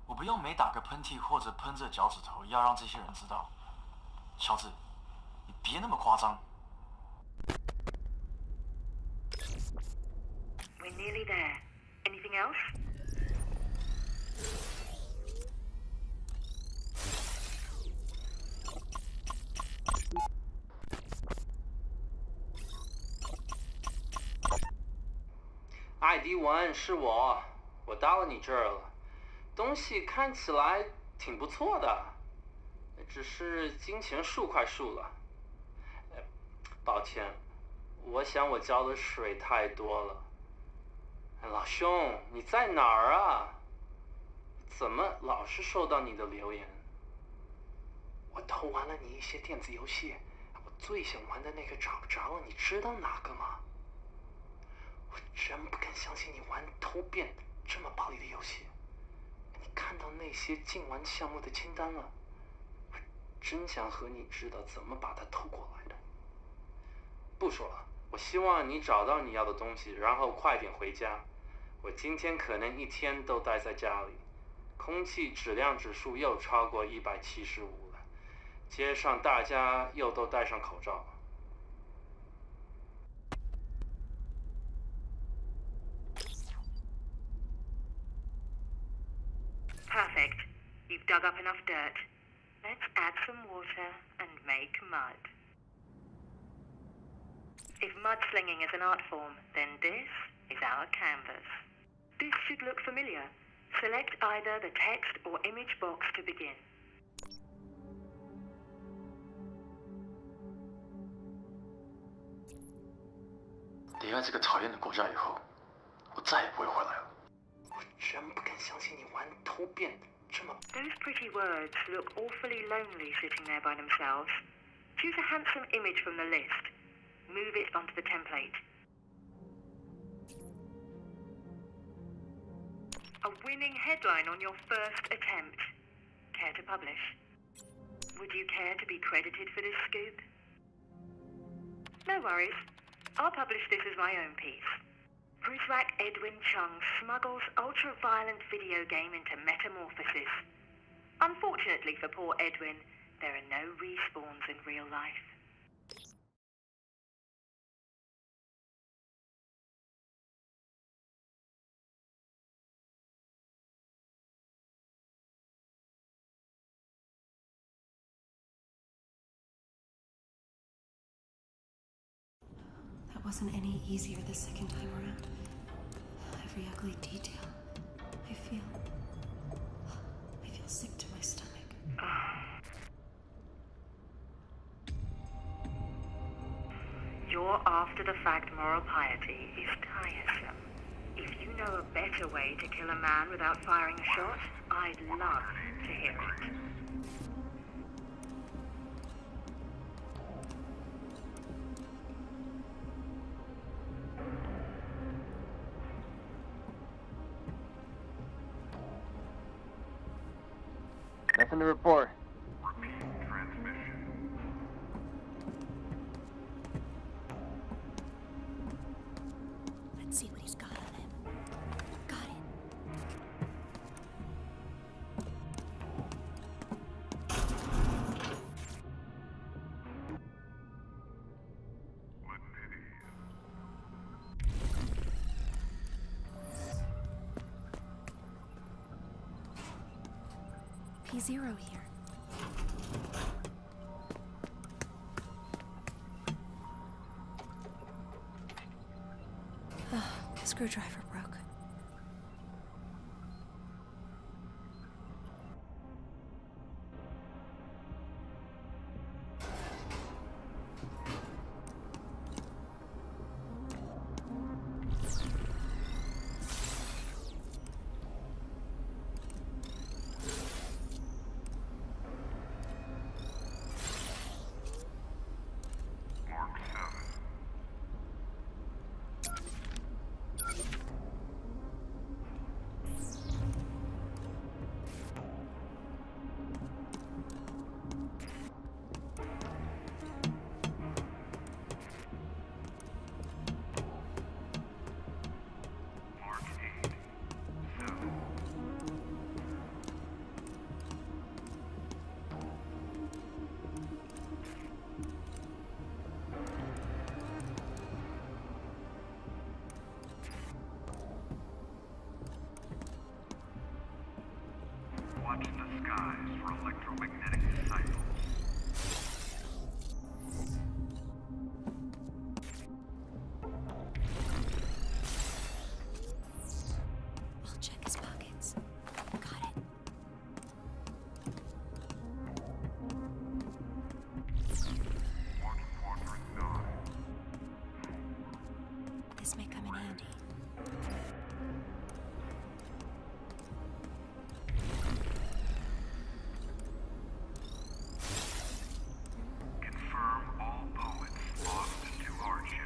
我不用每打个喷嚏或者喷着脚趾头要让这些人知道。乔治，你别那么夸张。We're nearly there. Anything else?艾迪文，是我到了你这儿了，东西看起来挺不错的，只是金钱数快数了。抱歉，我想我浇的水太多了。老兄，你在哪儿啊？怎么老是收到你的留言？我偷玩了你一些电子游戏，我最想玩的那个找不着了，你知道哪个吗？我真不敢相信你玩偷变这么暴力的游戏。你看到那些禁玩项目的清单了？我真想和你知道怎么把它偷过来的。不说了，我希望你找到你要的东西，然后快点回家。我今天可能一天都待在家里，空气质量指数又超过175了，街上大家又都戴上口罩。Perfect. You've dug up enough dirt. Let's add some water and make mud. If mudslinging is an art form, then this is our canvas. This should look familiar. Select either the text or image box to begin. 离开这个讨厌的国家以后，我再也不会回来了。我真不敢相信你玩偷变这么。Those pretty words look awfully lonely sitting there by themselves. Choose a handsome image from the list. Move it onto the template. A winning headline on your first attempt. Care to publish? Would you care to be credited for this scoop? No worries. I'll publish this as my own piece. Prusrak Edwin Chung smuggles ultra-violent video game into Metamorphosis. Unfortunately for poor Edwin, there are no respawns in real life. That wasn't any easier the second time around. Every ugly detail. I feel sick to my stomach. Your after-the-fact moral piety is tiresome. If you know a better way to kill a man without firing a shot, I'd love to hear it. Nothing to report. Repeat transmission. Let's see what he's got on him. Got it. What pity. P0 here. The screwdriver broke. electromagnetic cycles. I'll check his pockets. Got it. This may come in handy. Confirm all poets lost to hardship.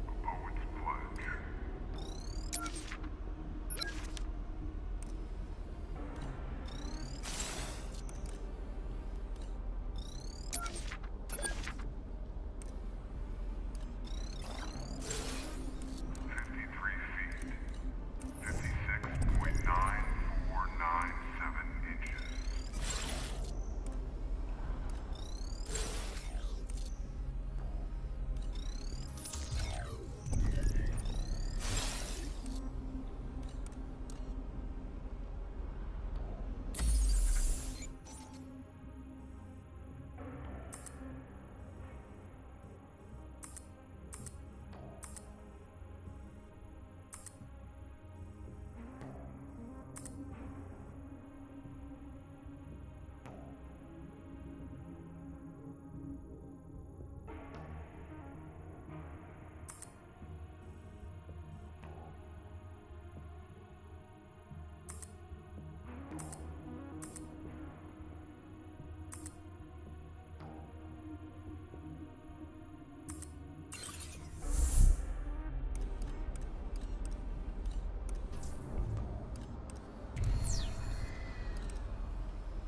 A poet's pledge. Feet, 56.9497 inches.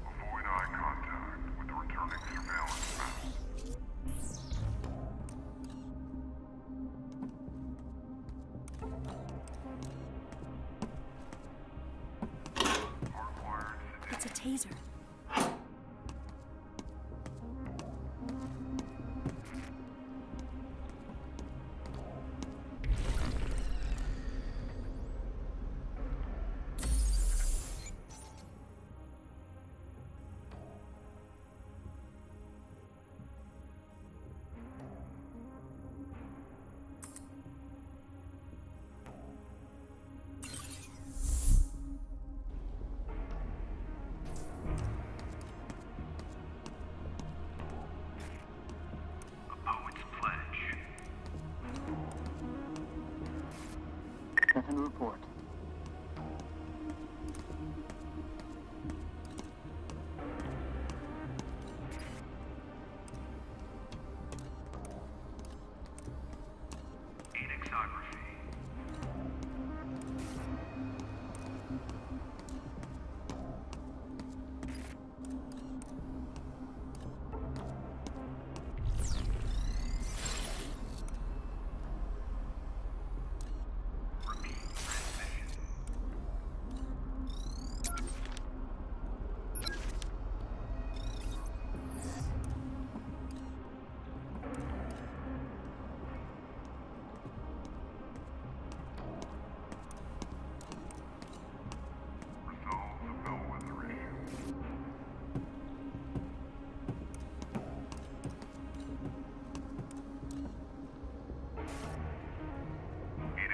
Avoid eye contact with the returning surveillance map. Hardwired It's a taser. A poet's pledge. Second report. Anexography. Repeat transmission. Resolve the bellwether issue.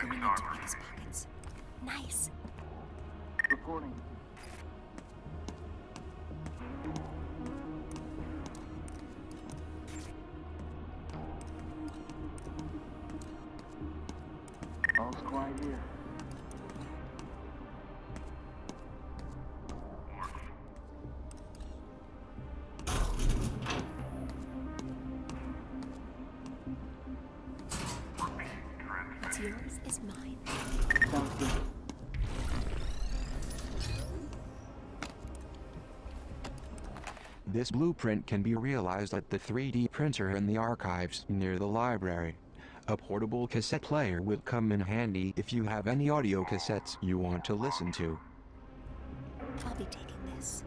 Going into one of his pockets. Nice. Reporting. All's quiet here. What's yours is mine. Sounds good. This blueprint can be realized at the 3D printer in the archives near the library. A portable cassette player will come in handy if you have any audio cassettes you want to listen to. I'll be taking this.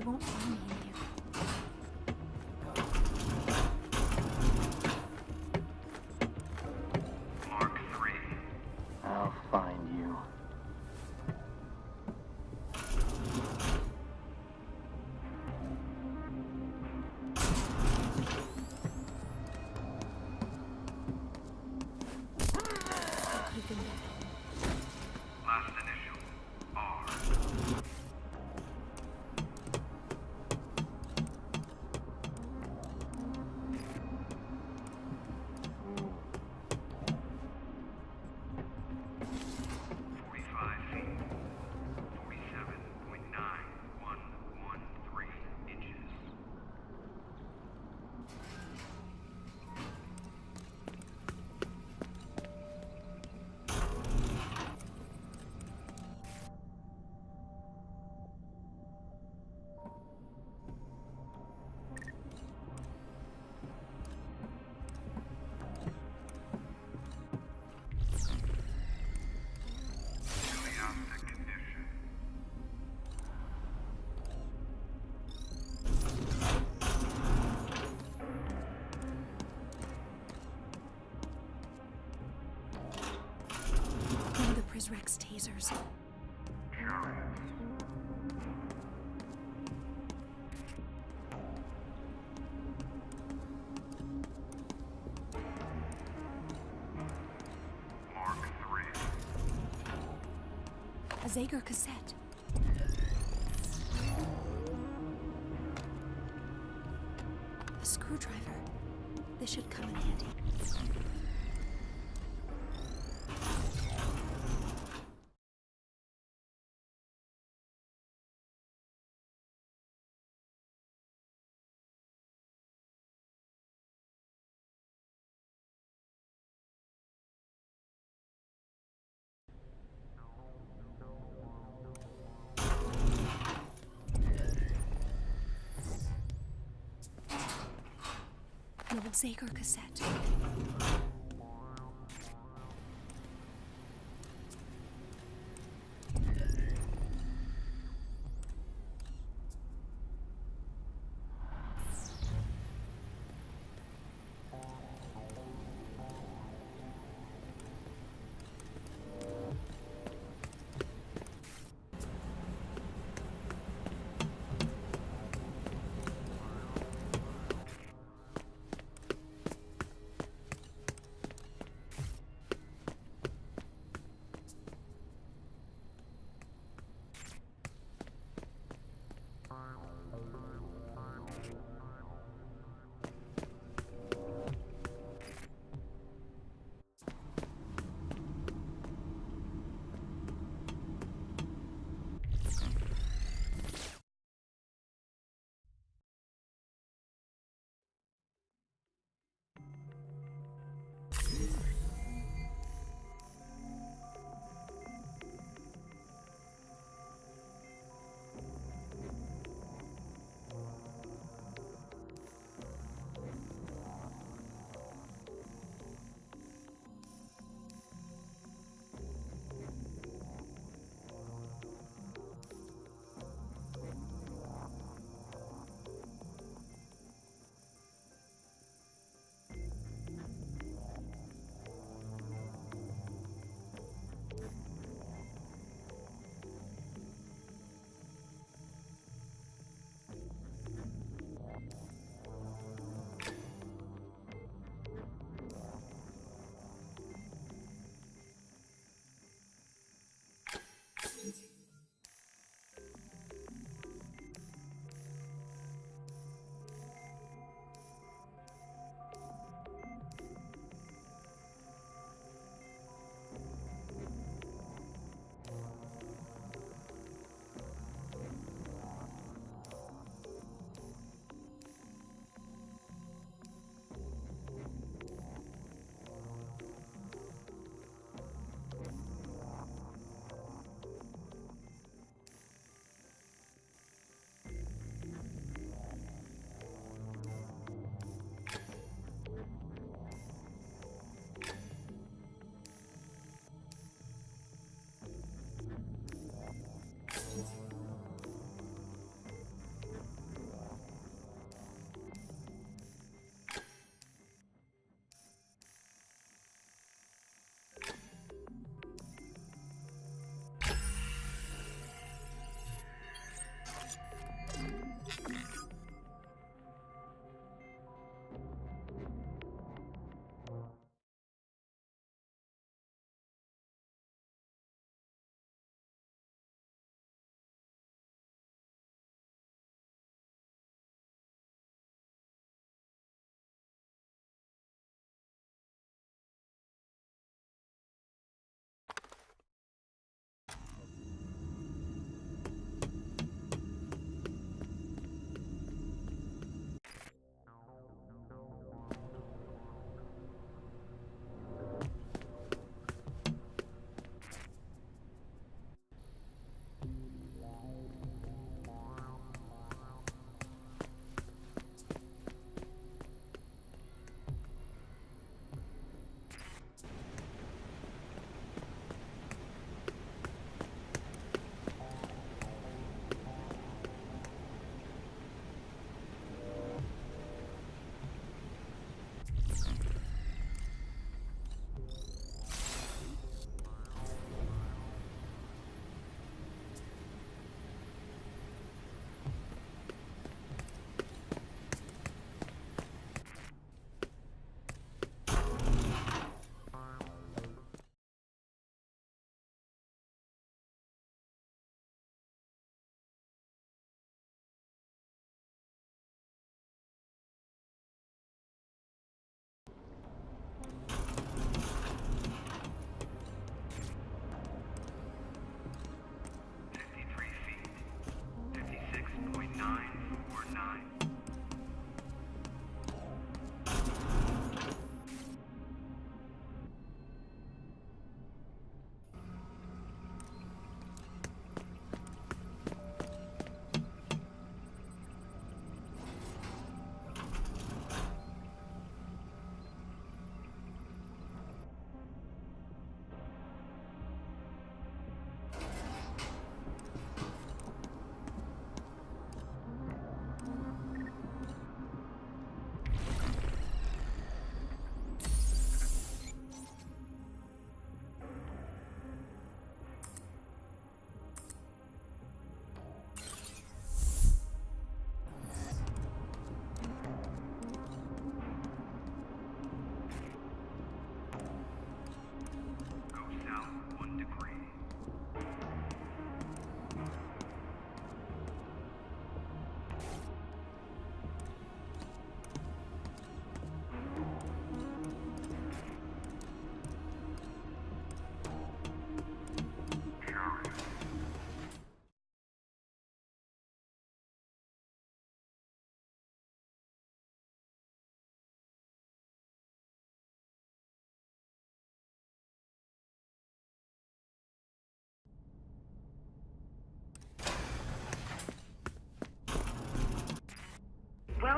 won't find me in here. Mark 3. I'll find you. Last initial. R. One of the Prisrex tasers. Mark 3. A Zeger cassette. A screwdriver. This should come in handy. An old Zeger cassette.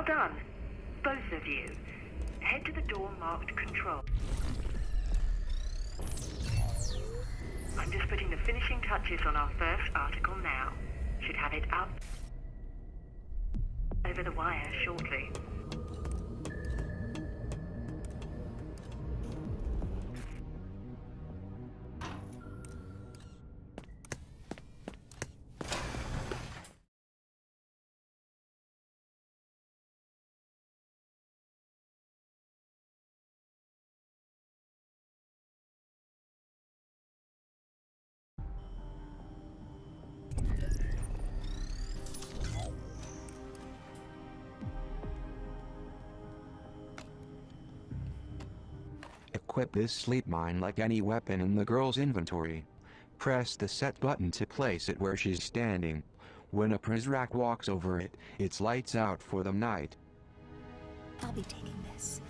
done. Both of you. Head to the door marked Control. I'm just putting the finishing touches on our first article now. Should have it up over the wire shortly. Equip this sleep mine like any weapon in the girl's inventory. Press the set button to place it where she's standing. When a Prizrak walks over it, it's lights out for the night. I'll be taking this.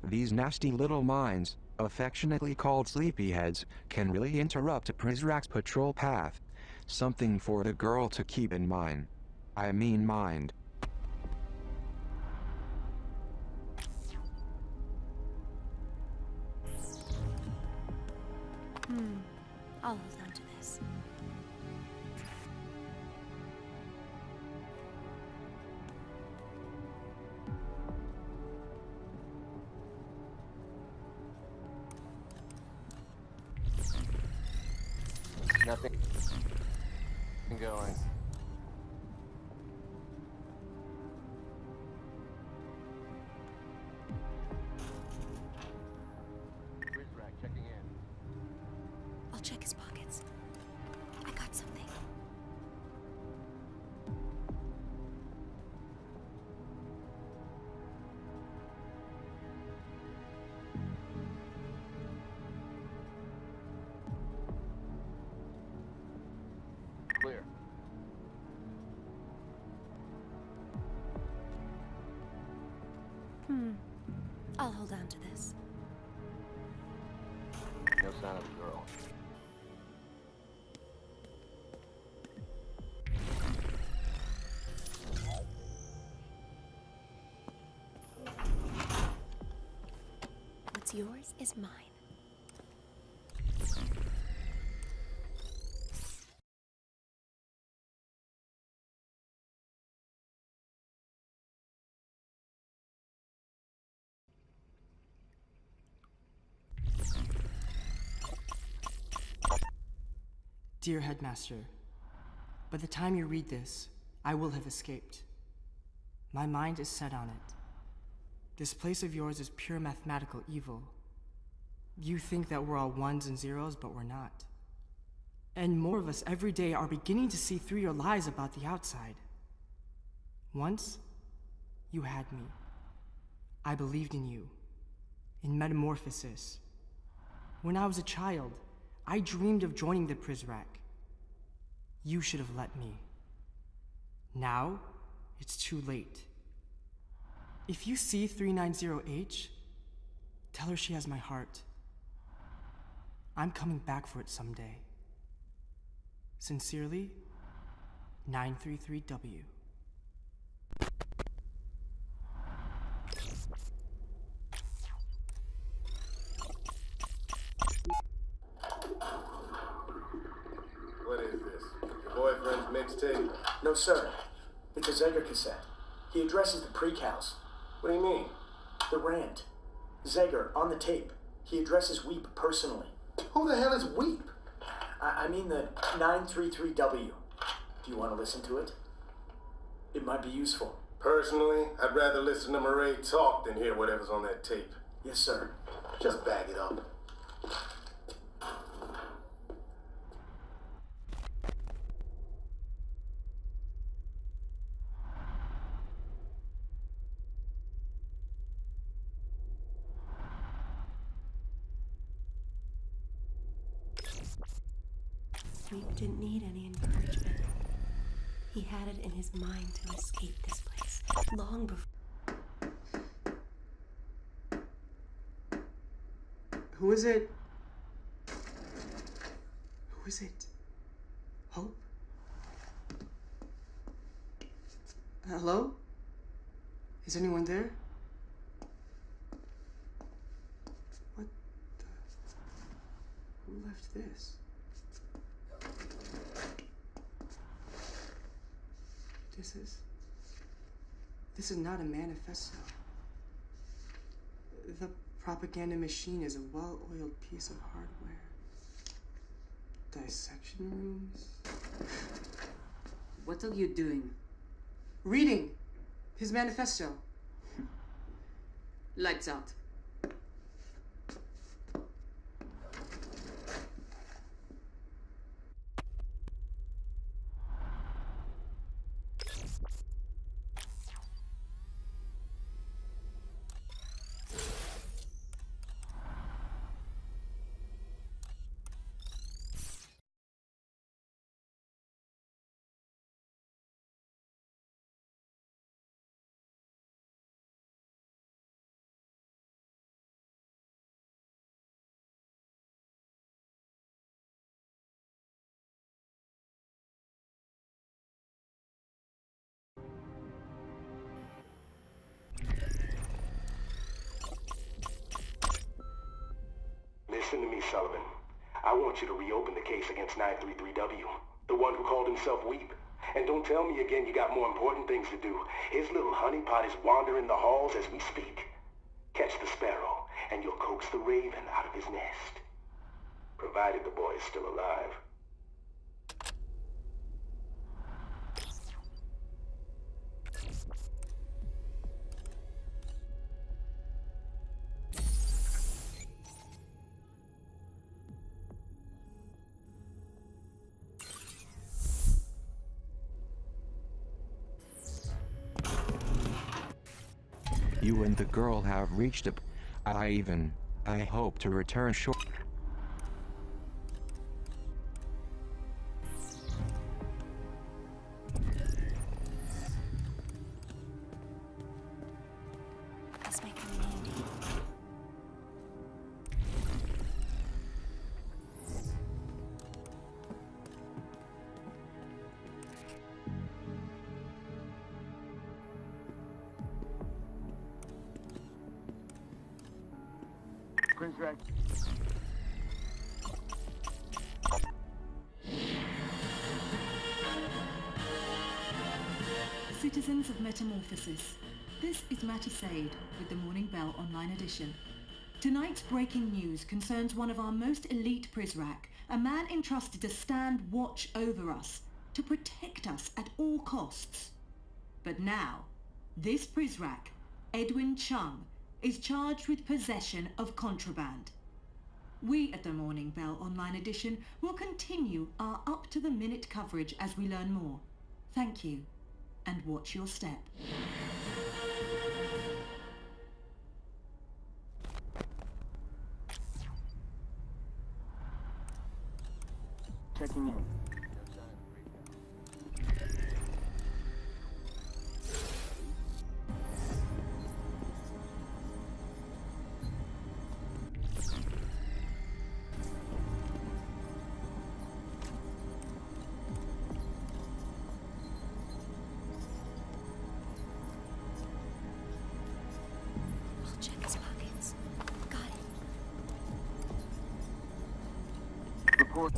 These nasty little mines, affectionately called sleepyheads, can really interrupt a Prizrak's patrol path. Something for the girl to keep in mind. I mean mind. I'll hold on to this. Nothing going. Prizrak checking in. I'll check his pockets. I got something. Clear. I'll hold on to this. No sign of the girl. What's yours is mine. Dear Headmaster, by the time you read this, I will have escaped. My mind is set on it. This place of yours is pure mathematical evil. You think that we're all ones and zeros, but we're not. And more of us every day are beginning to see through your lies about the outside. Once, you had me. I believed in you, in metamorphosis. When I was a child, I dreamed of joining the Prizrak. You should have let me. Now, it's too late. If you see 390H, tell her she has my heart. I'm coming back for it someday. Sincerely, 933W. What is this? Your boyfriend's mixtape? No, sir. It's a Zeger cassette. He addresses the precals. What do you mean? The rant. Zeger, on the tape. He addresses Weep personally. Who the hell is Weep? I mean the 933W. Do you want to listen to it? It might be useful. Personally, I'd rather listen to Murray talk than hear whatever's on that tape. Yes, sir. Just bag it up. Weep didn't need any encouragement. He had it in his mind to escape this place long before. Who is it? Who is it? Hope? Hello? Is anyone there? What the... Who left this? This is not a manifesto. The propaganda machine is a well-oiled piece of hardware. Dissection rooms? What are you doing? Reading his manifesto. Lights out. Listen to me, Sullivan. I want you to reopen the case against 933W, the one who called himself Weep. And don't tell me again you got more important things to do. His little honeypot is wandering the halls as we speak. Catch the sparrow, and you'll coax the raven out of his nest. Provided the boy is still alive. You and the girl have reached a... I hope to return short... Let's make him handy. Citizens of Metamorphosis, this is Matty Sade with the Morning Bell Online Edition. Tonight's breaking news concerns one of our most elite Prizrak, a man entrusted to stand watch over us, to protect us at all costs. But now, this Prizrak, Edwin Chung, is charged with possession of contraband. We at the Morning Bell Online Edition will continue our up-to-the-minute coverage as we learn more. Thank you, and watch your step. Checking in. I'll check his pockets. Got it. Report.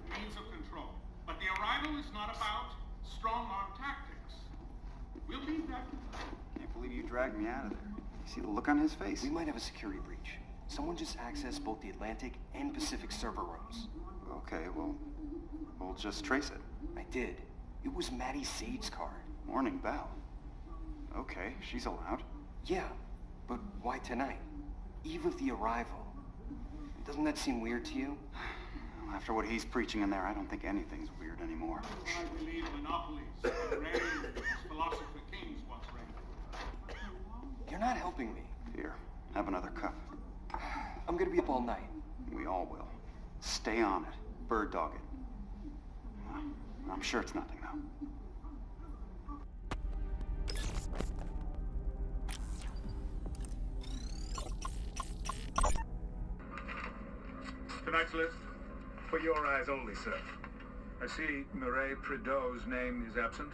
Means of control. But the arrival is not about strong-arm tactics. We'll leave that. Can't believe you dragged me out of there. You see the look on his face? We might have a security breach. Someone just accessed both the Atlantic and Pacific server rooms. Okay, well, we'll just trace it. I did. It was Maddie Sade's card. Morning Bell. Okay, she's allowed. Yeah, but why tonight? Eve of the arrival. Doesn't that seem weird to you? After what he's preaching in there, I don't think anything's weird anymore. I believe monopolies reign as philosopher kings once reigned. You're not helping me. Here, have another cup. I'm gonna be up all night. We all will. Stay on it. Bird dog it. I'm sure it's nothing, though. Tonight's list? For your eyes only, sir. I see Mireille Prideaux's name is absent.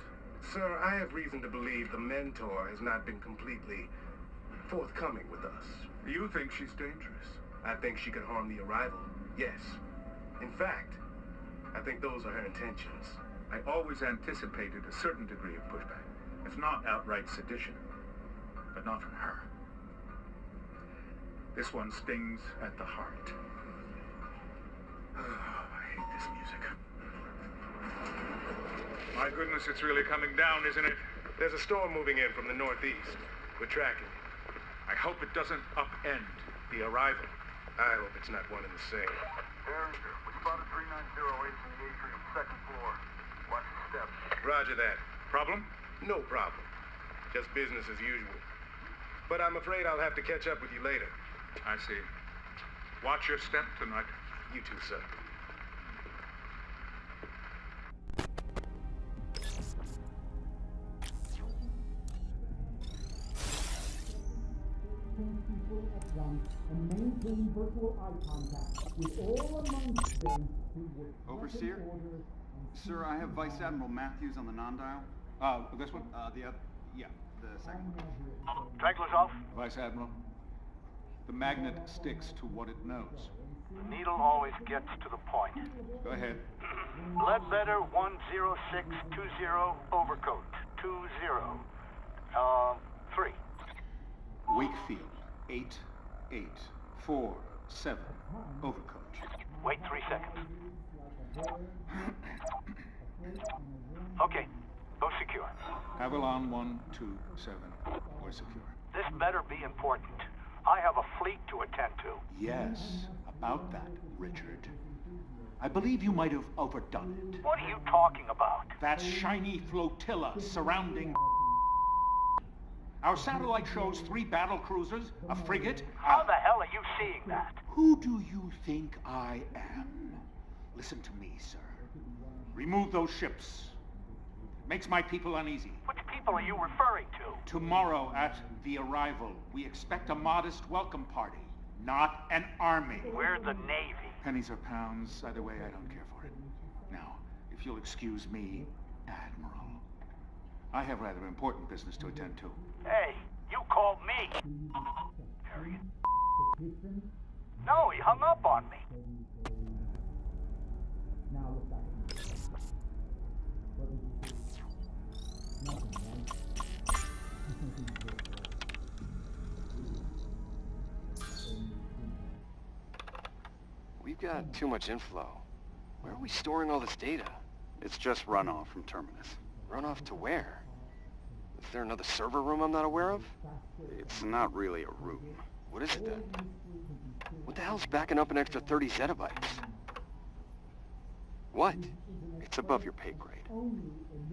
Sir, I have reason to believe the mentor has not been completely forthcoming with us. You think she's dangerous? I think she could harm the arrival, yes. In fact, I think those are her intentions. I always anticipated a certain degree of pushback, if not outright sedition, but not from her. This one stings at the heart. Oh, I hate this music. My goodness, it's really coming down, isn't it? There's a storm moving in from the northeast. We're tracking it. I hope it doesn't upend the arrival. I hope it's not one and the same. Derringer, we spotted 3908 in the atrium, second floor. Watch your steps. Roger that. Problem? No problem. Just business as usual. But I'm afraid I'll have to catch up with you later. I see. Watch your step tonight. You too, sir. And maintain virtual eye contact with all amongst them who would... Overseer? Sir, I have Vice Admiral Matthews on the non-dial. This one? Yeah, the second one. Tragler's off. Vice Admiral. The magnet sticks to what it knows. The needle always gets to the point. Go ahead. Ledbetter 10620 overcoat. 20. 3. Wakefield 8847 overcoat. Wait 3 seconds. Okay, go secure. Avalon 127. We're secure. This better be important. I have a fleet to attend to. Yes, about that, Richard. I believe you might have overdone it. What are you talking about? That shiny flotilla surrounding... Our satellite shows 3 battle cruisers, a frigate... How the hell are you seeing that? Who do you think I am? Listen to me, sir. Remove those ships. It makes my people uneasy. Which people are you referring to? Tomorrow at the arrival, we expect a modest welcome party, not an army. We're the Navy. Pennies or pounds, either way, I don't care for it. Now, if you'll excuse me, Admiral, I have rather important business to attend to. Hey, you called me. Harriet. No, he hung up on me. Now look back. What did you see? Nothing, We've got too much inflow. Where are we storing all this data? It's just runoff from Terminus. Runoff to where? Is there another server room I'm not aware of? It's not really a room. What is it then? What the hell's backing up an extra 30 zettabytes? What? It's above your pay grade.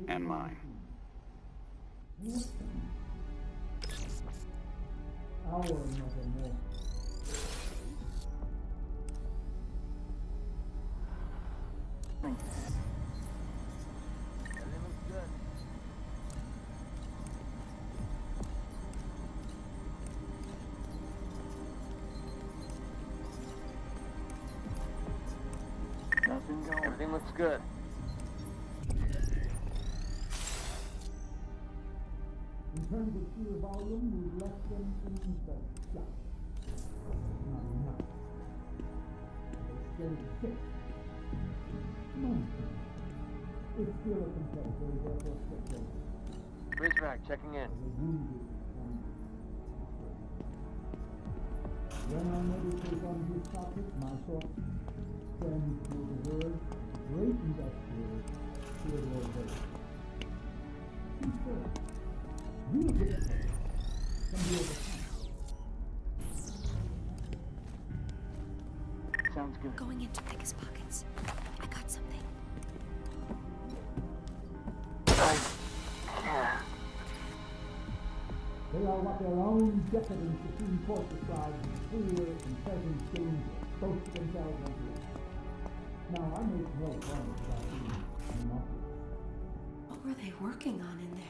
And mine. Our mother more. Thanks. Nothing going. Everything looks good. In terms of sheer volume, we've left them in the shop. Not enough. They're still sick. It's still a competitor, therefore spectator. Rizrak checking in. When I meditate on this topic, my thoughts send through the word great industrial civilization. Real difficulties can be overcome. Sounds I'm going in to pick his pockets. I got something. They are what their own decadent Supreme Court describes as clear and present danger, both to themselves and to us. Now, I make no promise about being monopolies. What were they working on in there?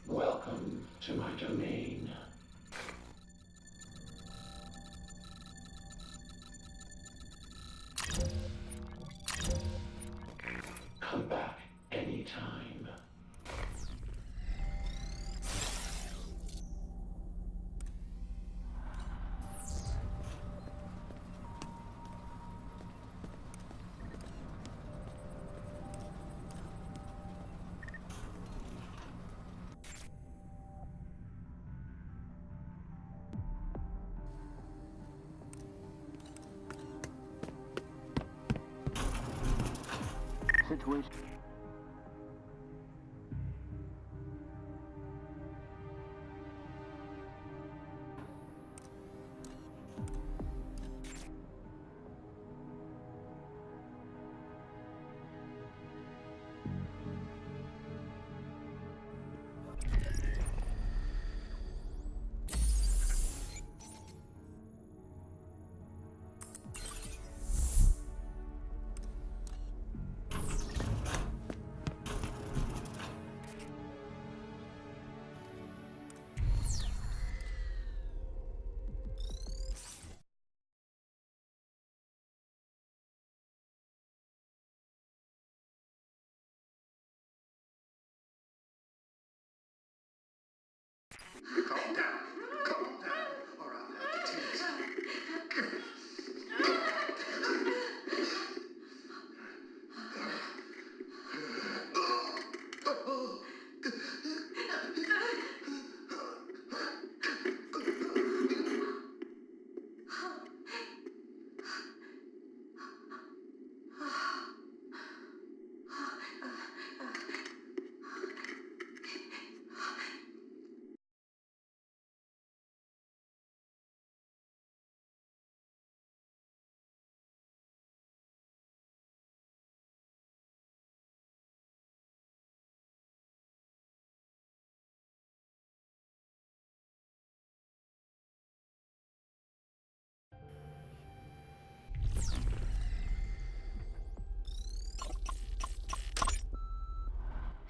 Welcome to my domain. Come back anytime. Situation. Calm down. Calm down. Or I'll have to take it.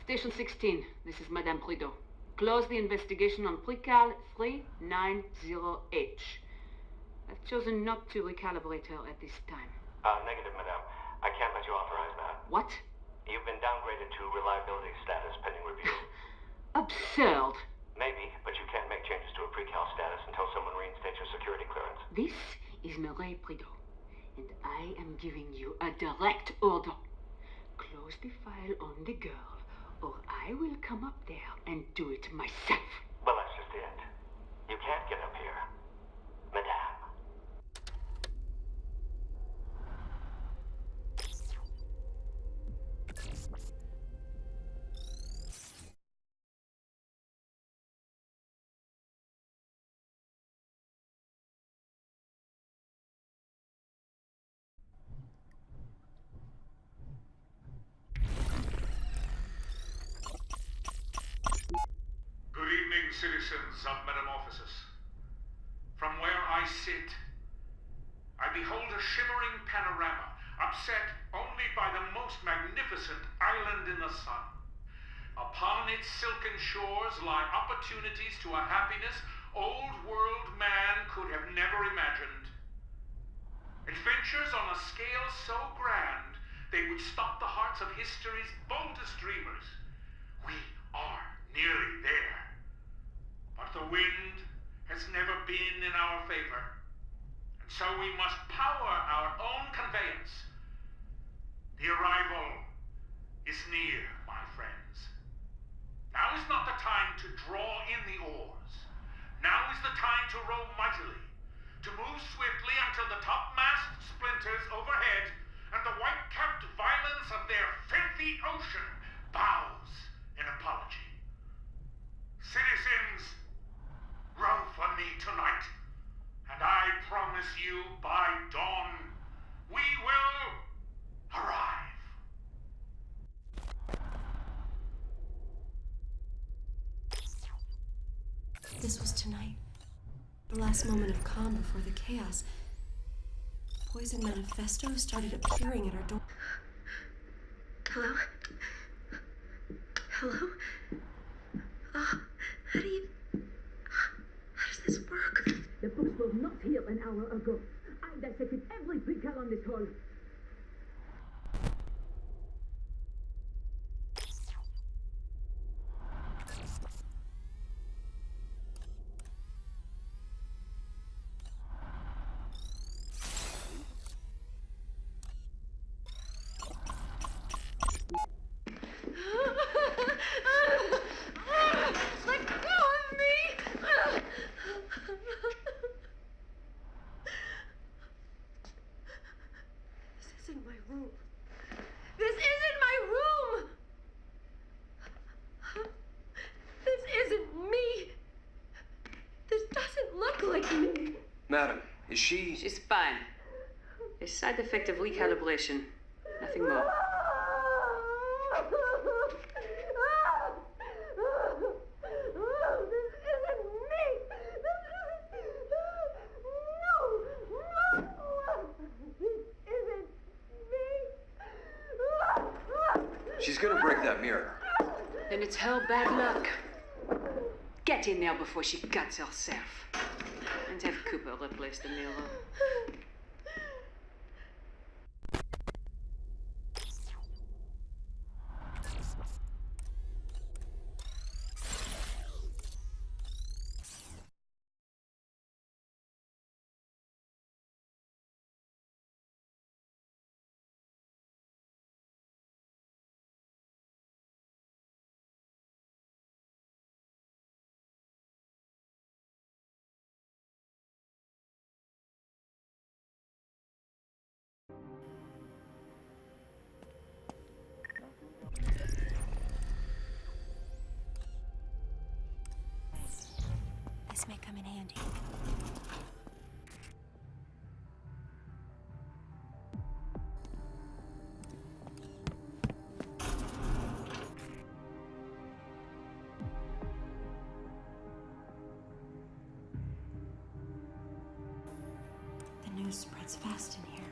Station 16, this is Madame Prideaux. Close the investigation on Precal 390H. I've chosen not to recalibrate her at this time. Negative, Madame. I can't let you authorize that. What? You've been downgraded to reliability status pending review. Absurd. Maybe, but you can't make changes to a pre-cal status until someone reinstates your security clearance. This is Mireille Prideaux, and I am giving you a direct order. Close the file on the girl, or I will come up there and do it myself. Well, that's just it. You can't get up here, Madame. Good evening, citizens of Metamorphosis. From where I sit, I behold a shimmering panorama, upset only by the most magnificent island in the sun. Upon its silken shores lie opportunities to a happiness old world man could have never imagined. Adventures on a scale so grand, they would stop the hearts of history's boldest dreamers. We are nearly there. But the wind has never been in our favor. And so we must power our own conveyance. The arrival is near, my friends. Now is not the time to draw in the oars. Now is the time to row mightily, to move swiftly until the topmast splinters overhead and the white-capped violence of their filthy ocean bows in apology. Citizens, row for me tonight, and I promise you by dawn we will arrive. This was tonight. The last moment of calm before the chaos. Poison manifestos started appearing at our door. Hello? Hello? How does this work? The books were not here an hour ago. I dissected every prequel on this hall. Let go of me! This isn't my room. This isn't my room! This isn't me! This doesn't look like me! Madam, is she... She's fine. A side effect of recalibration. Nothing more. She's gonna break that mirror. Then it's her bad luck. Get in there before she cuts herself. And have Cooper replace the mirror. This may come in handy. The news spreads fast in here.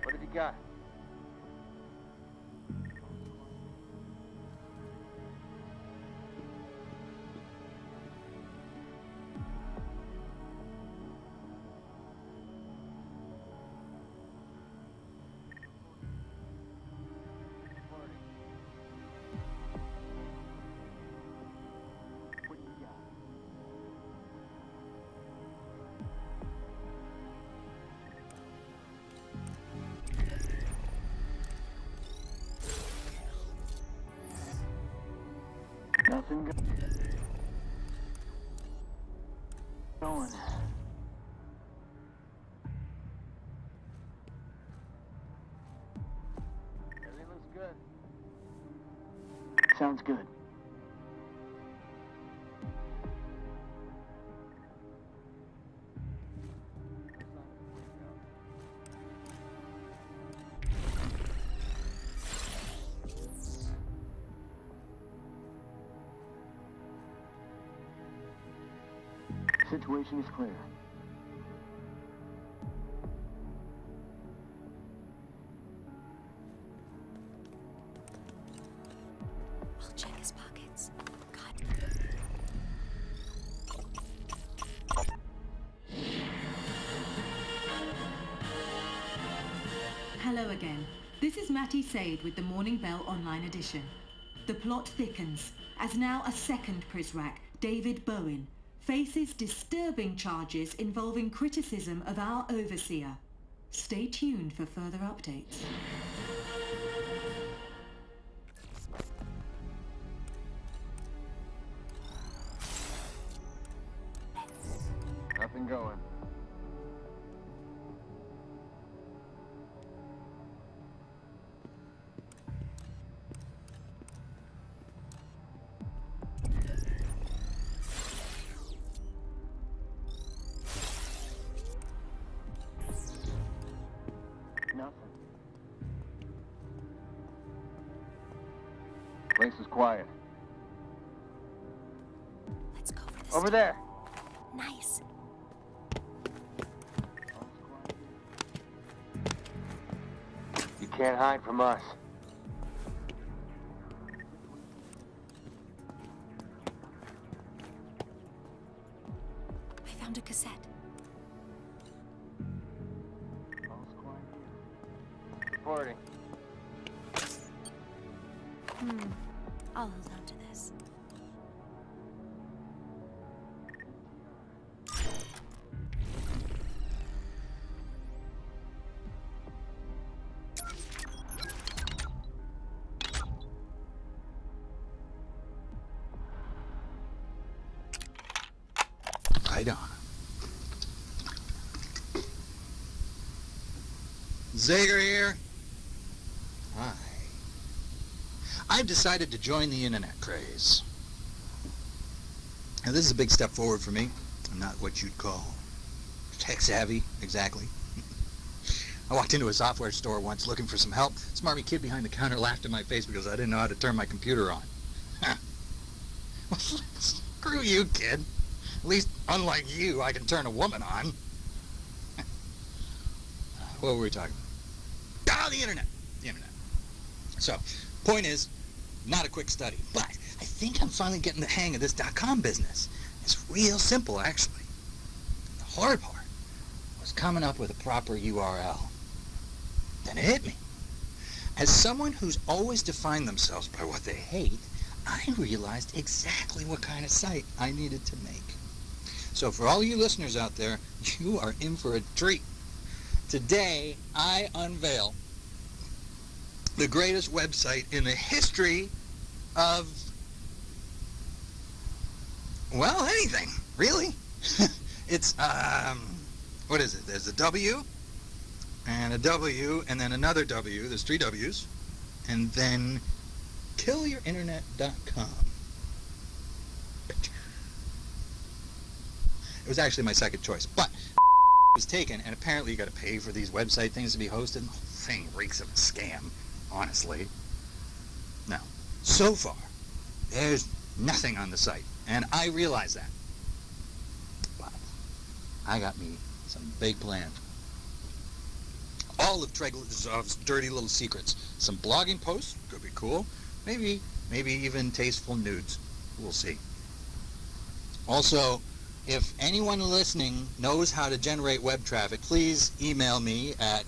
What have you got? Nothing going. Everything looks good. Sounds good. situation is clear. I'll check his pockets. God. Hello again. This is Matty Sade with the Morning Bell Online Edition. The plot thickens, as now a second Prizrak, David Bowen, faces disturbing charges involving criticism of our overseer. Stay tuned for further updates. Nothing going. Nothing. Place is quiet. Let's go for this. Over there. Nice. You can't hide from us. I found a cassette. Reporting. I'll hold on to this. Right on. Zeger here. Hi. I've decided to join the internet craze. Now this is a big step forward for me. I'm not what you'd call tech savvy, exactly. I walked into a software store once looking for some help. Smarmy kid behind the counter laughed in my face because I didn't know how to turn my computer on. Well, screw you, kid. At least, unlike you, I can turn a woman on. What were we talking about? Ah, the internet. The internet. So, point is, not a quick study, but I think I'm finally getting the hang of this .com business. It's real simple, actually. The hard part was coming up with a proper URL. Then it hit me. As someone who's always defined themselves by what they hate, I realized exactly what kind of site I needed to make. So for all you listeners out there, you are in for a treat. Today, I unveil the greatest website in the history of, well, anything, really. It's, what is it? There's a W, and a W, and then another W. There's 3 W's. And then killyourinternet.com. It was actually my second choice, but it was taken, and apparently you got to pay for these website things to be hosted. The whole thing reeks of a scam, honestly. Now, so far, there's nothing on the site, and I realize that. But I got me some big plans. All of Treglov's dirty little secrets. Some blogging posts, could be cool. Maybe even tasteful nudes. We'll see. Also, if anyone listening knows how to generate web traffic, please email me at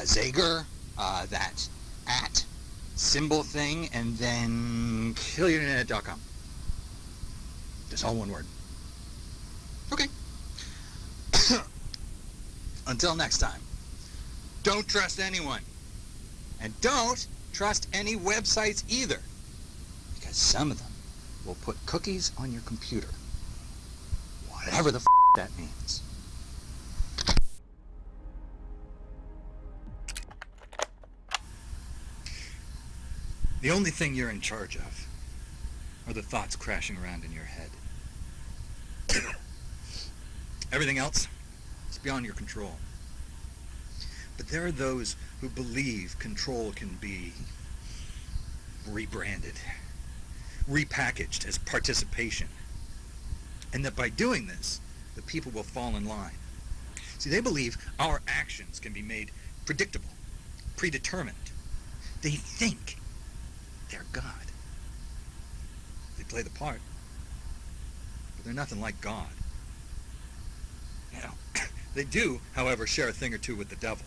Zeger, that's at symbol thing, and then killyourinternet.com. Just all one word. Okay. Until next time, don't trust anyone. And don't trust any websites either, because some of them will put cookies on your computer. Whatever the that means. The only thing you're in charge of are the thoughts crashing around in your head. Everything else is beyond your control. But there are those who believe control can be rebranded, repackaged as participation. And that by doing this, the people will fall in line. See, they believe our actions can be made predictable, predetermined. They think they're God. They play the part, but they're nothing like God. Now, they do, however, share a thing or two with the devil.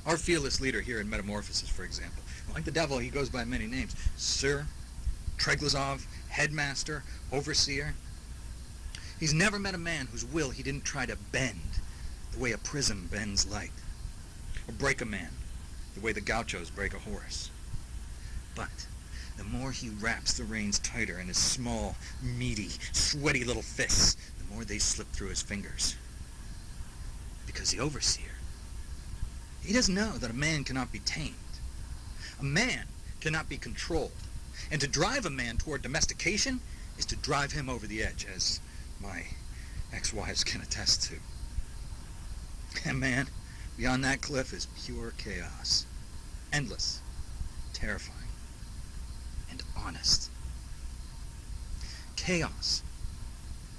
Our fearless leader here in Metamorphosis, for example, like the devil, he goes by many names. Sir, Treglazov, Headmaster, Overseer. He's never met a man whose will he didn't try to bend the way a prism bends light, or break a man the way the gauchos break a horse. But the more he wraps the reins tighter in his small, meaty, sweaty little fists, the more they slip through his fingers. Because the Overseer, he doesn't know that a man cannot be tamed. A man cannot be controlled. And to drive a man toward domestication is to drive him over the edge, as my ex-wives can attest to. And man, beyond that cliff is pure chaos. Endless, terrifying, and honest. Chaos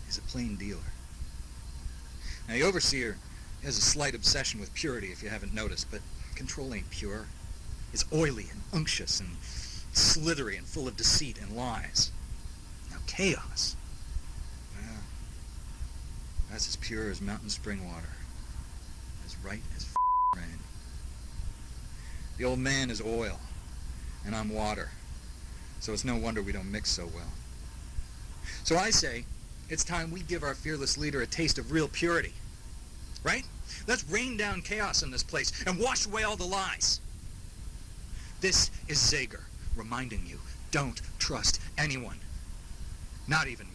is a plain dealer. Now, the Overseer has a slight obsession with purity, if you haven't noticed, but control ain't pure. It's oily and unctuous and slithery and full of deceit and lies. Now, chaos, well, that's as pure as mountain spring water, as right as rain. The old man is oil, and I'm water, so it's no wonder we don't mix so well. So I say, it's time we give our fearless leader a taste of real purity. Right? Let's rain down chaos in this place and wash away all the lies. This is Zeger reminding you, don't trust anyone. Not even me.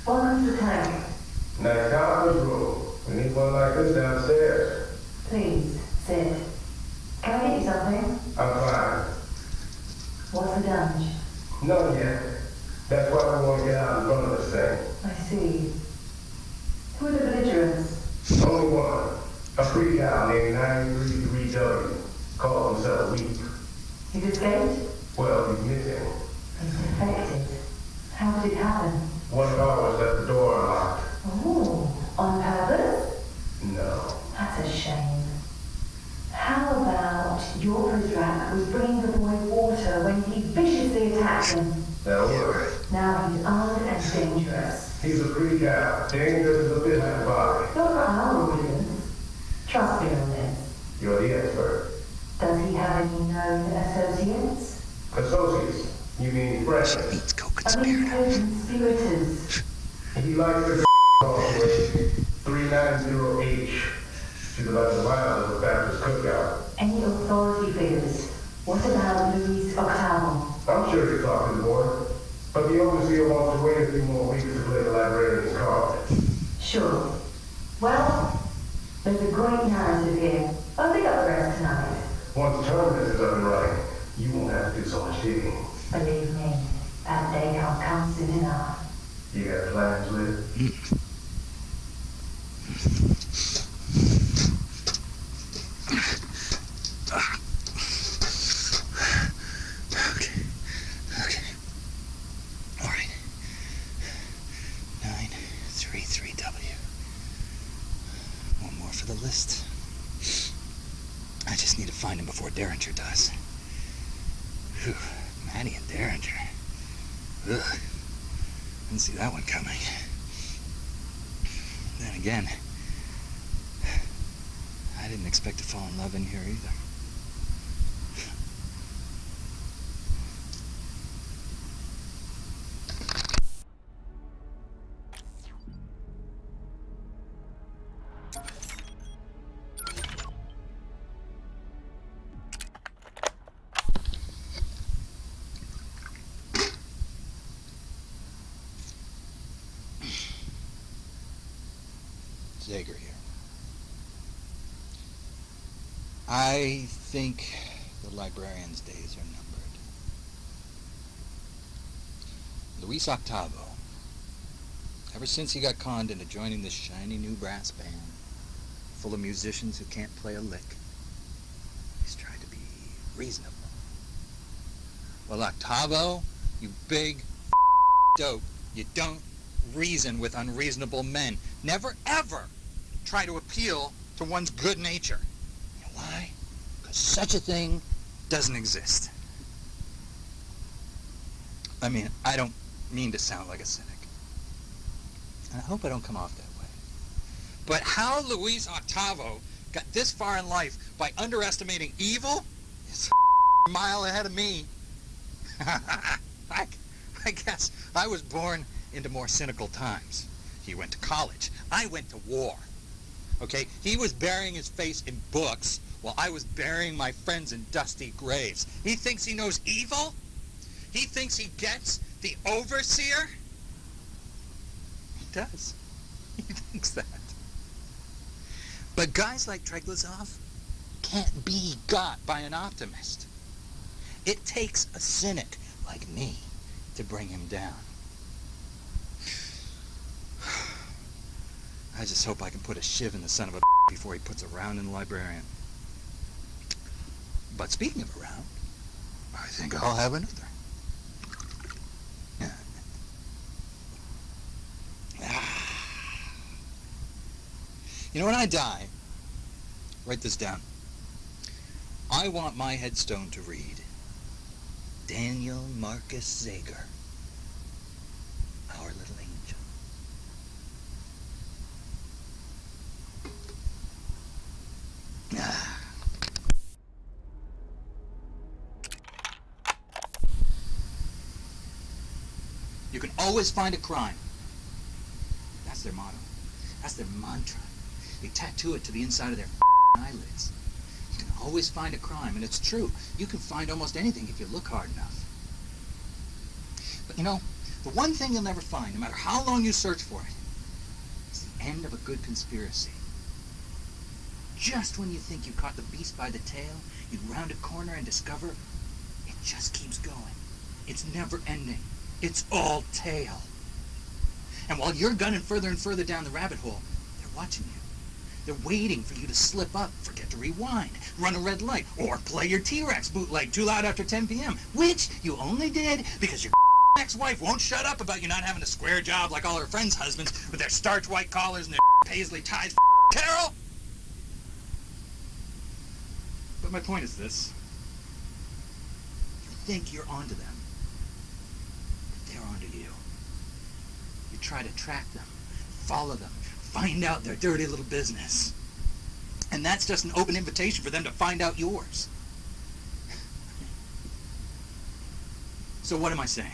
Welcome to the tank. Next conference room. We need one like this downstairs. Please, sit. Can I get you something? I'm fine. What's the damage? None yet. That's why we want to get out in front of this thing. I see. Who are the belligerents? Only one. A freak out named 933W. Calls himself Weep. He's escaped? Well, he's missing. He's infected. How did it happen? One of ours left the door unlocked. Oh, on purpose? No. That's a shame. How about your Prizrak was bringing the boy water when he viciously attacked him? That'll work. Now he's armed and dangerous. He's a freak out. Dangerous as a bit like a body. Not for our audience. Trust me on this. You're the expert. Does he have any known associates? Associates? You mean friends? I mean co-conspirators. He likes to with 390H. She's about as wild as a Baptist cookout. Any authority figures? What about Luis Octavo? I'm sure you're talking more. But the Overseer wants to wait a few more weeks to play the librarian's card. Sure. Well, there's a great narrative here. I'll pick up the rest tonight. Once Terminus is up and running, you won't have to do so much digging. Believe me, that day can't come soon enough. You got plans, Liz? Okay. All right. 933W. One more for the list. I just need to find him before Derringer does. Whew. Maddie and Derringer. Ugh. Didn't see that one coming. Then again, I didn't expect to fall in love in here either. Zeger here. I think the librarian's days are numbered. Luis Octavo. Ever since he got conned into joining this shiny new brass band, full of musicians who can't play a lick, he's tried to be reasonable. Well, Octavo, you big dope, you don't reason with unreasonable men. Never, ever try to appeal to one's good nature. You know why? Because such a thing doesn't exist. I mean, I don't mean to sound like a cynic. And I hope I don't come off that way. But how Luis Octavo got this far in life by underestimating evil is a mile ahead of me. I guess I was born into more cynical times. He went to college. I went to war. Okay? He was burying his face in books while I was burying my friends in dusty graves. He thinks he knows evil? He thinks he gets the overseer? He does. He thinks that. But guys like Treglazov can't be got by an optimist. It takes a cynic like me to bring him down. I just hope I can put a shiv in the son of a before he puts a round in the librarian. But speaking of a round, I think I'll have another. You know, when I die, write this down. I want my headstone to read, Daniel Marcus Zeger, our little angel. You can always find a crime. That's their motto. That's their mantra. They tattoo it to the inside of their eyelids. You can always find a crime, and it's true. You can find almost anything if you look hard enough. But you know, the one thing you'll never find, no matter how long you search for it, is the end of a good conspiracy. Just when you think you caught the beast by the tail, you round a corner and discover it just keeps going. It's never ending. It's all tail. And while you're gunning further and further down the rabbit hole, they're watching you. They're waiting for you to slip up, forget to rewind, run a red light, or play your T-Rex bootleg too loud after 10 p.m., which you only did because your ex-wife won't shut up about you not having a square job like all her friends' husbands with their starch white collars and their paisley ties. Carol! But my point is this. You think you're onto them, but they're onto you. You try to track them, follow them, find out their dirty little business. And that's just an open invitation for them to find out yours. So what am I saying?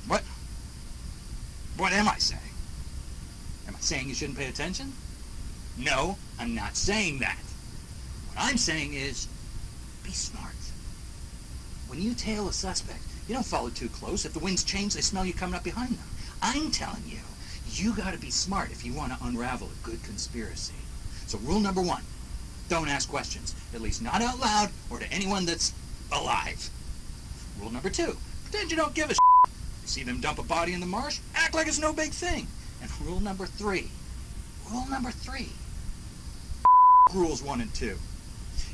What? What am I saying? Am I saying you shouldn't pay attention? No, I'm not saying that. What I'm saying is, be smart. When you tail a suspect, you don't follow too close. If the winds change, they smell you coming up behind them. I'm telling you, you gotta be smart if you want to unravel a good conspiracy. So rule number 1, don't ask questions. At least not out loud or to anyone that's alive. Rule number 2, pretend you don't give a shit. You see them dump a body in the marsh, act like it's no big thing. And rule number 3, rules 1 and 2.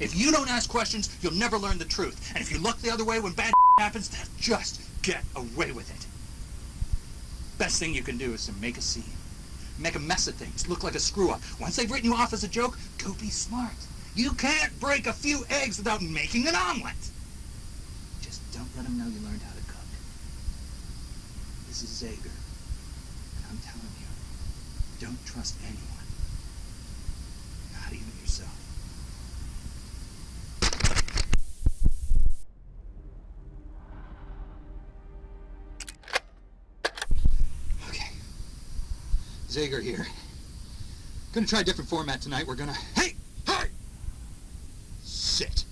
If you don't ask questions, you'll never learn the truth. And if you look the other way when bad happens, then just get away with it. Best thing you can do is to make a scene. Make a mess of things, look like a screw-up. Once they've written you off as a joke, go be smart. You can't break a few eggs without making an omelet. Just don't let them know you learned how to cook. This is Zeger. And I'm telling you, don't trust anyone. Not even yourself. Zeger here. Gonna try a different format tonight. We're gonna... Hey! Sit.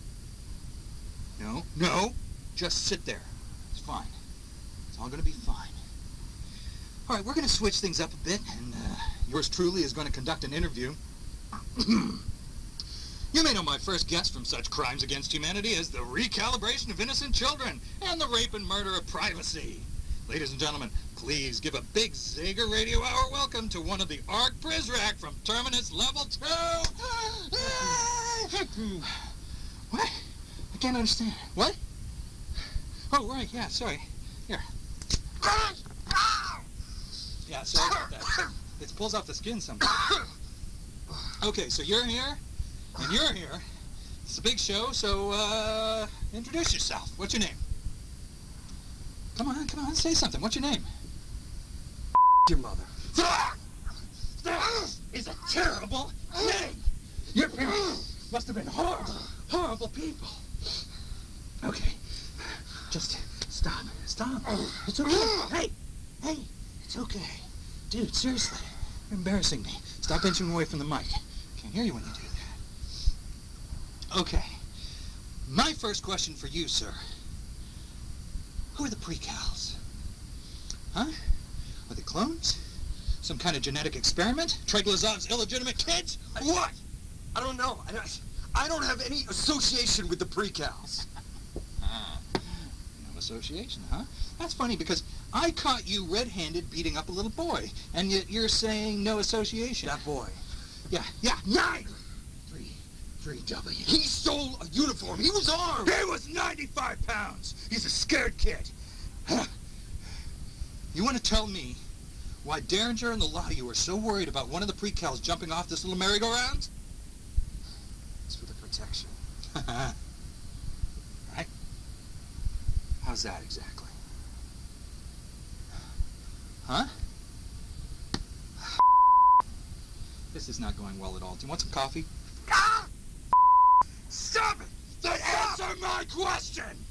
No. Just sit there. It's fine. It's all gonna be fine. All right, we're gonna switch things up a bit, and yours truly is gonna conduct an interview. You may know my first guest from such crimes against humanity as the recalibration of innocent children and the rape and murder of privacy. Ladies and gentlemen, please give a big Zeger Radio Hour welcome to one of the ARC Prizrak from Terminus Level 2! What? I can't understand. What? Oh, right, yeah, sorry. Here. Yeah, sorry about that. It pulls off the skin sometimes. Okay, so you're here, and you're here. It's a big show, so, introduce yourself. What's your name? Come on, say something. What's your name? Your mother. That is a terrible name! Your parents must have been horrible people. Okay, just stop. It's okay. Hey, it's okay. Dude, seriously, you're embarrassing me. Stop inching away from the mic. Can't hear you when you do that. Okay, my first question for you, sir. Who are the pre-cals? Huh? Are they clones? Some kind of genetic experiment? Treglazov's illegitimate kids? What? I don't know. I don't have any association with the pre-cals. No association, huh? That's funny because I caught you red-handed beating up a little boy, and yet you're saying no association. That boy. Yeah. 9! 3W. He stole a uniform. He was armed. He was 95 pounds. He's a scared kid. Huh. You want to tell me why Derringer and the lot of you are so worried about one of the pre-cals jumping off this little merry-go-round? It's for the protection. Right? How's that exactly? Huh? This is not going well at all. Do you want some coffee? Stop it! Answer my question!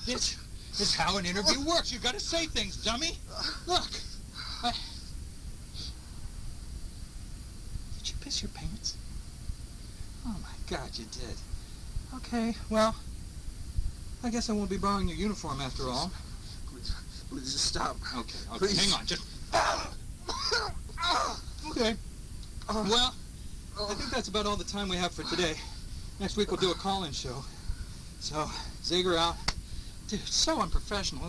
This is how an interview works. You gotta say things, dummy. Look. Did you piss your pants? Oh my God, you did. Okay, well, I guess I won't be borrowing your uniform after all. Please just stop. Okay, Please. hang on, just... Okay. Well, I think that's about all the time we have for today. Next week we'll do a call-in show. So, Zeger out. Dude, so unprofessional.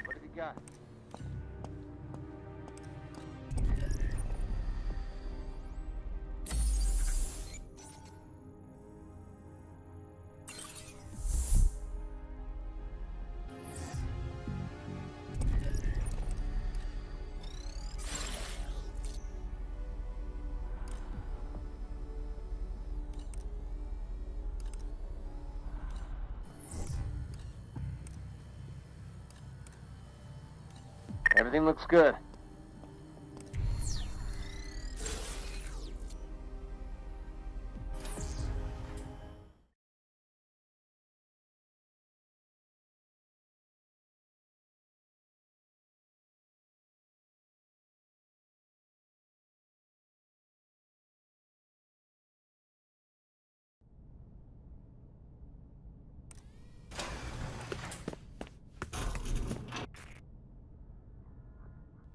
What have you got? Everything looks good.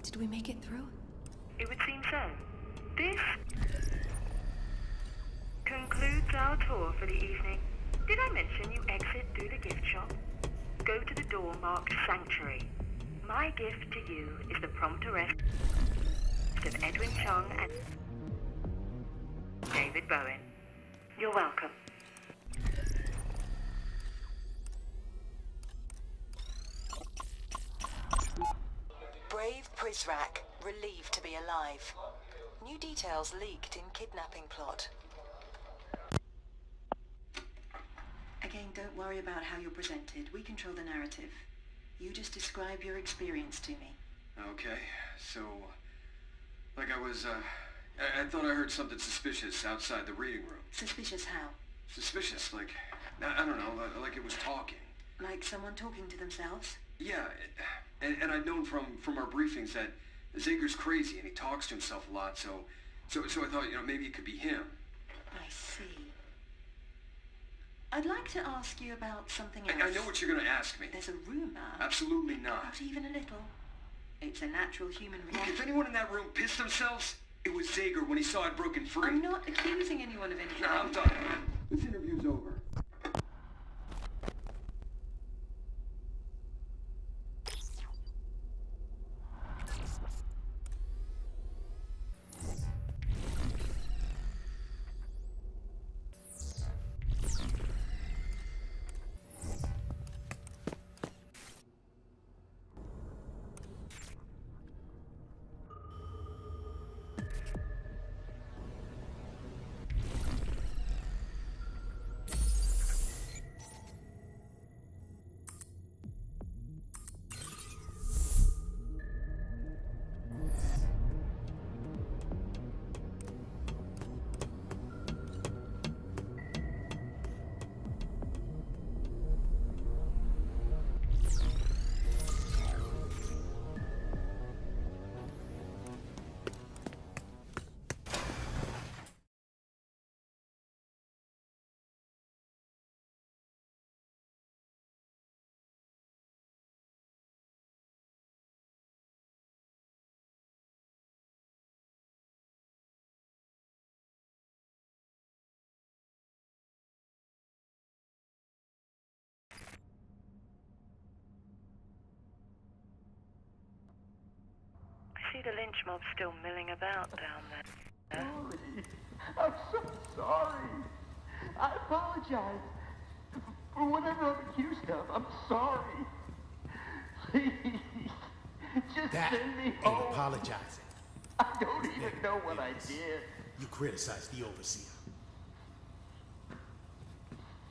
Did we make it through? It would seem so. This concludes our tour for the evening. Did I mention you exit through the gift shop? Go to the door marked Sanctuary. My gift to you is the prompt arrest of Edwin Chung and David Bowen. You're welcome. Brave Prizrak, relieved to be alive. New details leaked in kidnapping plot. Again, don't worry about how you're presented. We control the narrative. You just describe your experience to me. Okay, so... Like I thought I heard something suspicious outside the reading room. Suspicious how? Suspicious, like... I don't know, like it was talking. Like someone talking to themselves? Yeah, and I'd known from our briefings that Zeger's crazy and he talks to himself a lot, so I thought, maybe it could be him. I see. I'd like to ask you about something else. I know what you're gonna ask me. There's a rumor. Absolutely not. Not even a little. It's a natural human Look, reaction. if anyone in that room pissed themselves, it was Zeger when he saw it broken free. I'm not accusing anyone of anything. No, I'm done. This interview's over. I see the lynch mob still milling about down there. Sorry. I'm so sorry. I apologize for whatever I'm accused of. I'm sorry. Please, just send me home. Ain't apologizing. I don't even know what I did. You criticized the overseer.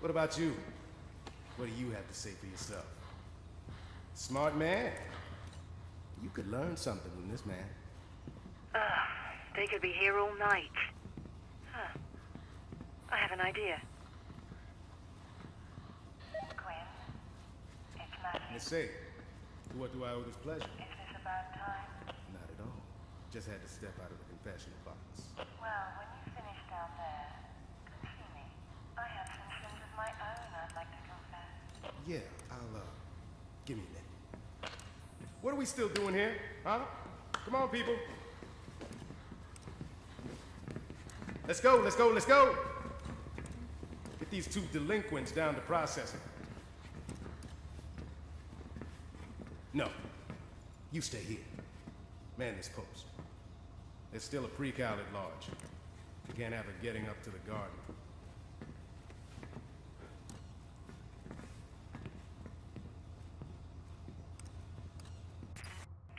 What about you? What do you have to say for yourself? Smart man. You could learn something from this man. They could be here all night. Huh. I have an idea. Quinn, it's Matthew. Let's say, to what do I owe this pleasure? Is this a bad time? Not at all. Just had to step out of the confessional box. Well, when you finish down there, come see me. I have some sins of my own I'd like to confess. Yeah, I'll, give me a minute. What are we still doing here, huh? Come on, people. Let's go, let's go, let's go! Get these two delinquents down to processing. No, you stay here. Man this post. There's still a pre-cal at large. You can't have it getting up to the garden.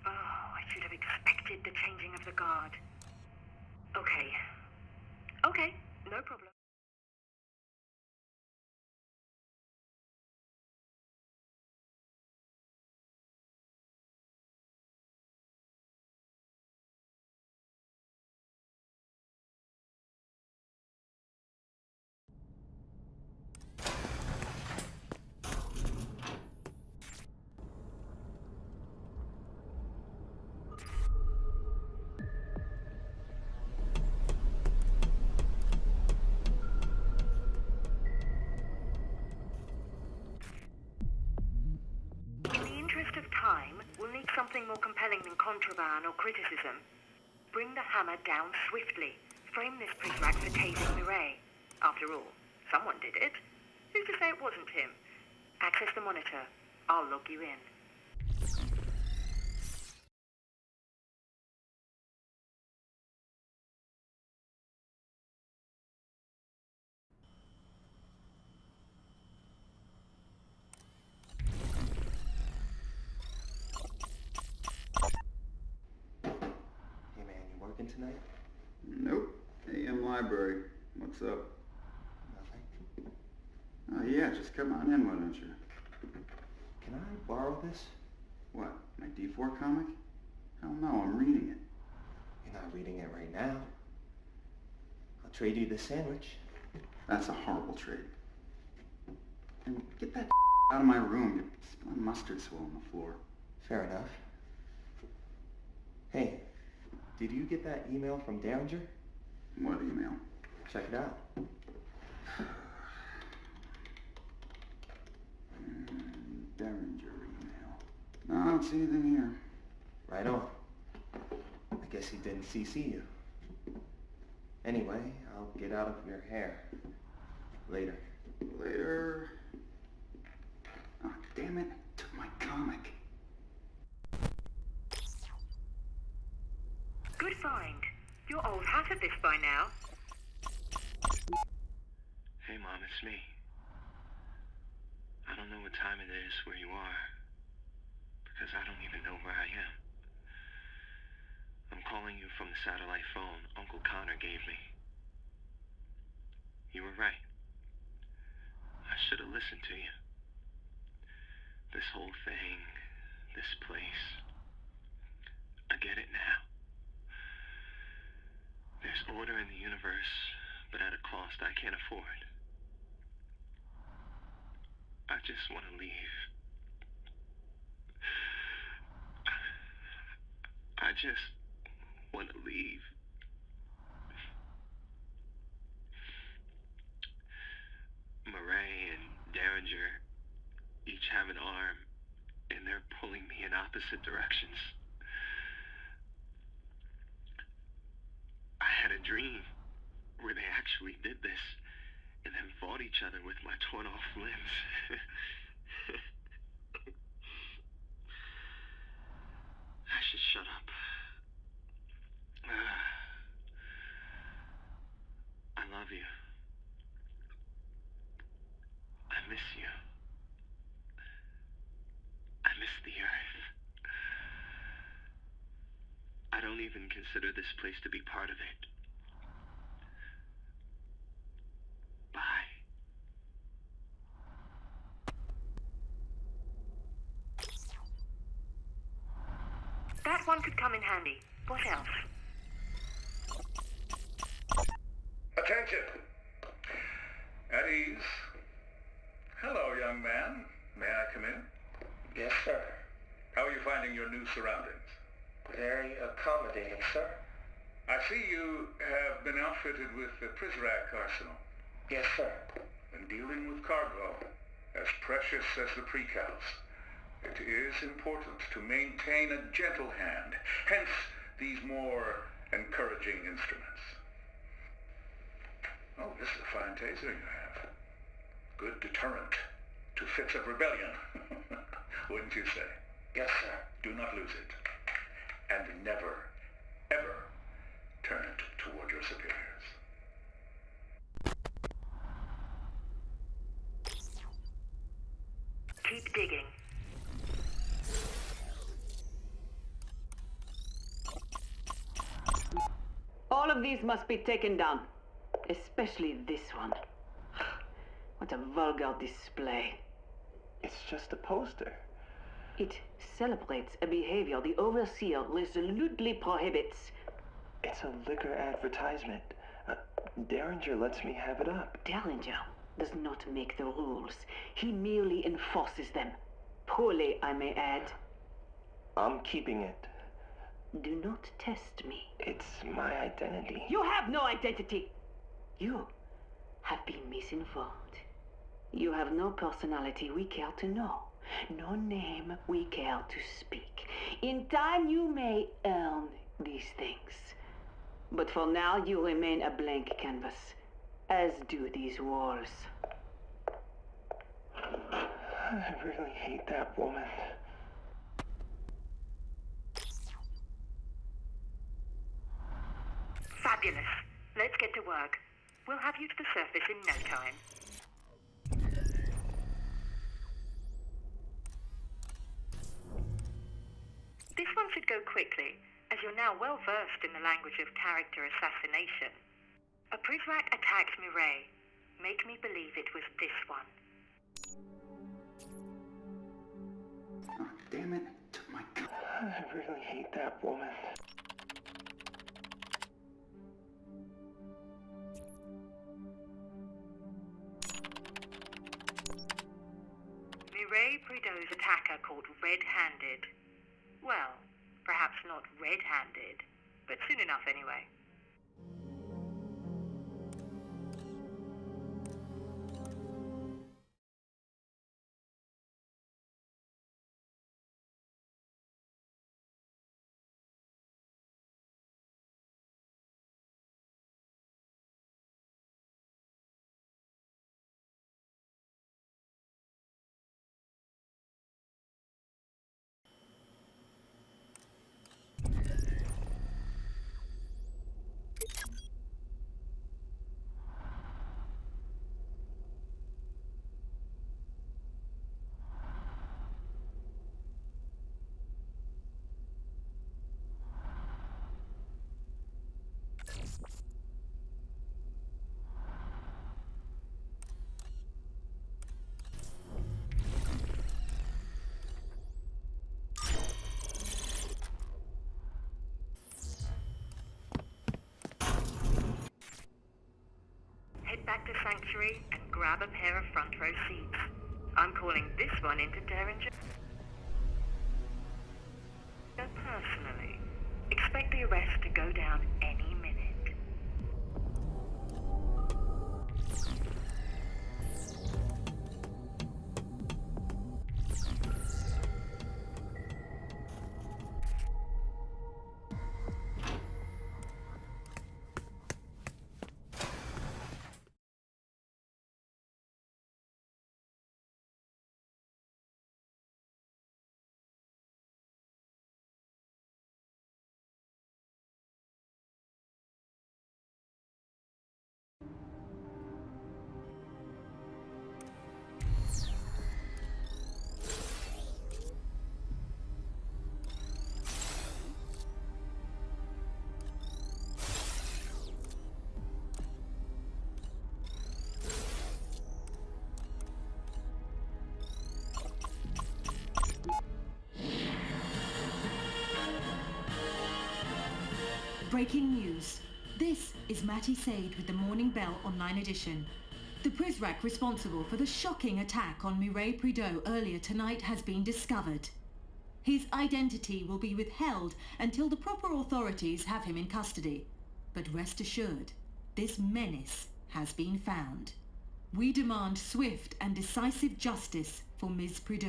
Oh, I should have expected the changing of the guard. Okay. Okay, no problem. We'll need something more compelling than contraband or criticism. Bring the hammer down swiftly. Frame this prick for tasing Mireille. After all, someone did it. Who's to say it wasn't him? Access the monitor. I'll log you in. Tonight? Nope. AM library. What's up? Nothing. Oh yeah, just come on in, why don't you? Can I borrow this? What, my D4 comic? Hell no, I'm reading it. You're not reading it right now. I'll trade you the sandwich. That's a horrible trade. And get that out of my room. You're spilling mustard swill on the floor. Fair enough. Hey. Did you get that email from Derringer? What email? Check it out. Derringer email. No, I don't see anything here. Right on. I guess he didn't CC you. Anyway, I'll get out of your hair. Later. Later. Oh, damn it. Took my comic. Good find. You're old hat at this by now. Hey, Mom, it's me. I don't know what time it is where you are, because I don't even know where I am. I'm calling you from the satellite phone Uncle Connor gave me. You were right. I should have listened to you. This whole thing, this place, I get it now. There's order in the universe, but at a cost I can't afford. I just want to leave. I just want to leave. Murray and Derringer each have an arm, and they're pulling me in opposite directions. I had a dream where they actually did this, and then fought each other with my torn off limbs. I should shut up. I love you. I miss you. I miss the earth. I don't even consider this place to be part of it. Bye. That one could come in handy. What else? Attention! At ease. Hello, young man. May I come in? Yes, sir. How are you finding your new surroundings? Very accommodating, sir. I see you have been outfitted with the Prizrak arsenal. Yes, sir. And dealing with cargo, as precious as the precals, it is important to maintain a gentle hand, hence these more encouraging instruments. Oh, this is a fine taser you have. Good deterrent to fits of rebellion, wouldn't you say? Yes, sir. Do not lose it. And never, ever turn it toward your superiors. Keep digging. All of these must be taken down. Especially this one. What a vulgar display. It's just a poster. It celebrates a behavior the overseer resolutely prohibits. It's a liquor advertisement. Derringer lets me have it up. Derringer does not make the rules. He merely enforces them. Poorly, I may add. I'm keeping it. Do not test me. It's my identity. You have no identity. You have been misinformed. You have no personality we care to know. No name we care to speak. In time you may earn these things. But for now you remain a blank canvas, as do these walls. I really hate that woman. Fabulous. Let's get to work. We'll have you to the surface in no time. This one should go quickly, as you're now well versed in the language of character assassination. A Prizrak attacked Mireille. Make me believe it was this one. Oh, damn it. Took my... I really hate that woman. Mireille Prideaux's attacker called Red-Handed. Well, perhaps not red-handed, but soon enough anyway. Head back to Sanctuary and grab a pair of front row seats. I'm calling this one into Derringer personally. Expect the arrest to go down any minute. Breaking news. This is Matty Sade with the Morning Bell Online Edition. The Prizrak responsible for the shocking attack on Mireille Prideaux earlier tonight has been discovered. His identity will be withheld until the proper authorities have him in custody. But rest assured, this menace has been found. We demand swift and decisive justice for Ms. Prideaux.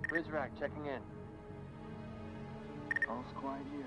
Prizrak checking in. All's quiet here.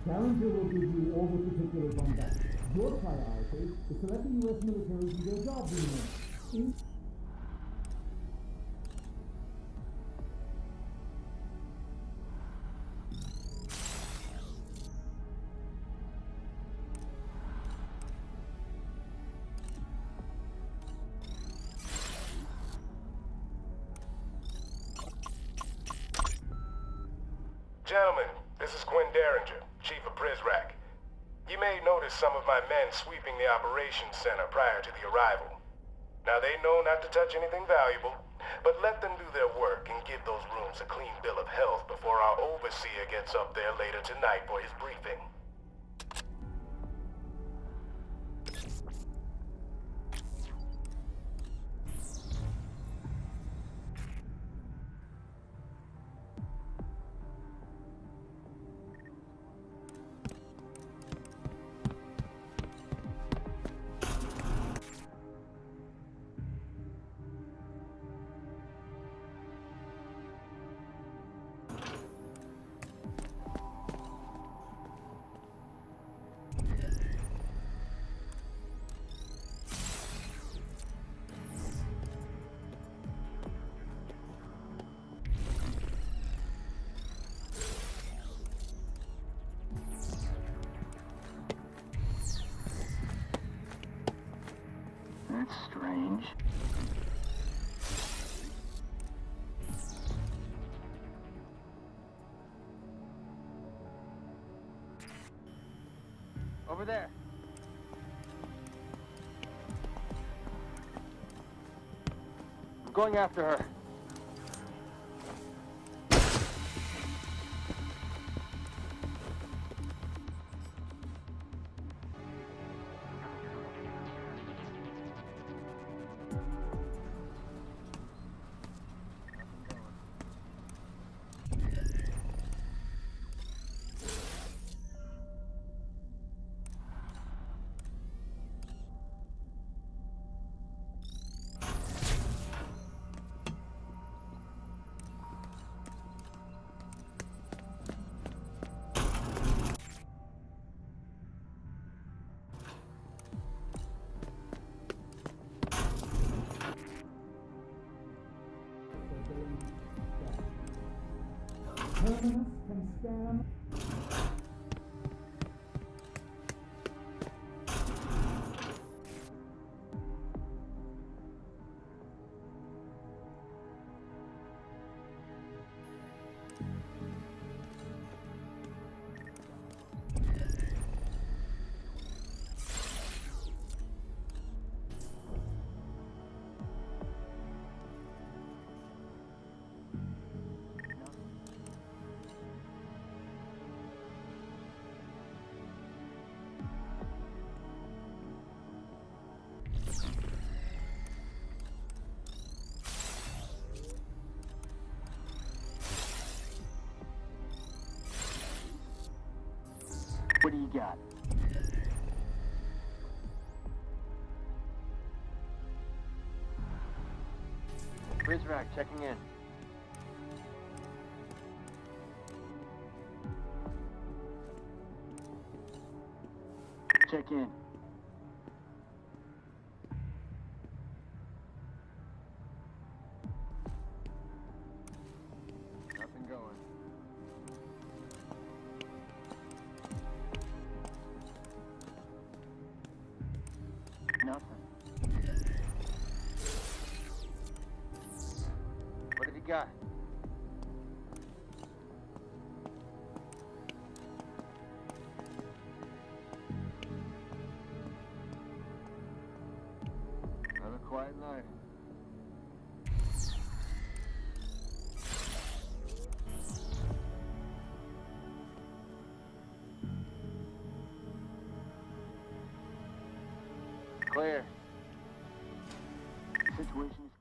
Challenger will give you all the particulars on that. Your priority is to let the U.S. military do their job anymore. Gentlemen, this is Quinn Derringer, Chief of Prizrak. You may notice some of my men sweeping the operations center prior to the arrival. Now they know not to touch anything valuable, but let them do their work and give those rooms a clean bill of health before our overseer gets up there later tonight for his briefing. Over there. I'm going after her. Terminus can scan. What do you got? Rizrak checking in. Check in. Nothing going. Nothing. What have you got? Another quiet night. Clear. Situation is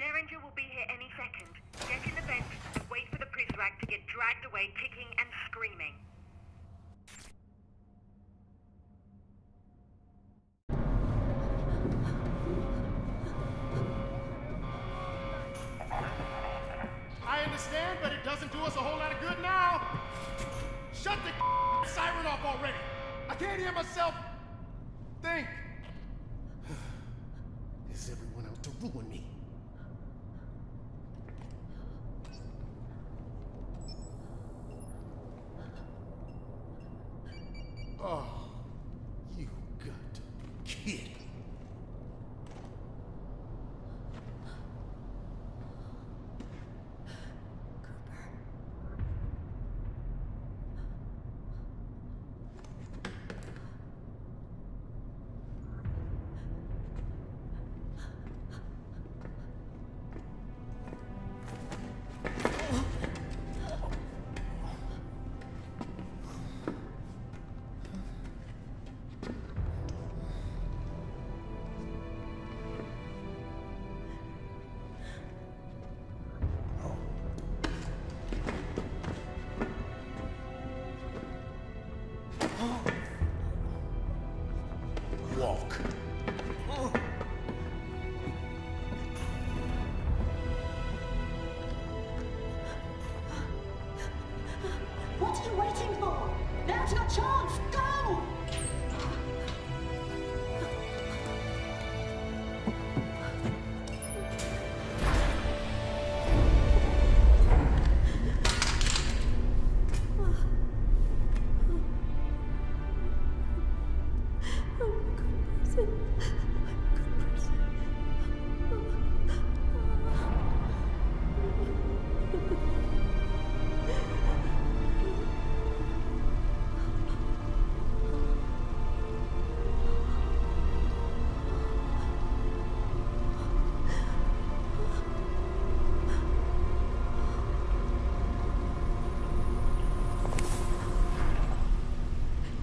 Derringer will be here any second. Get in the vent and wait for the Prizrak to get dragged away kicking and screaming. I understand, but it doesn't do us a whole lot of good now. Shut the siren off already. I can't hear myself think. Is everyone out to ruin me? Oh, you got to be kidding.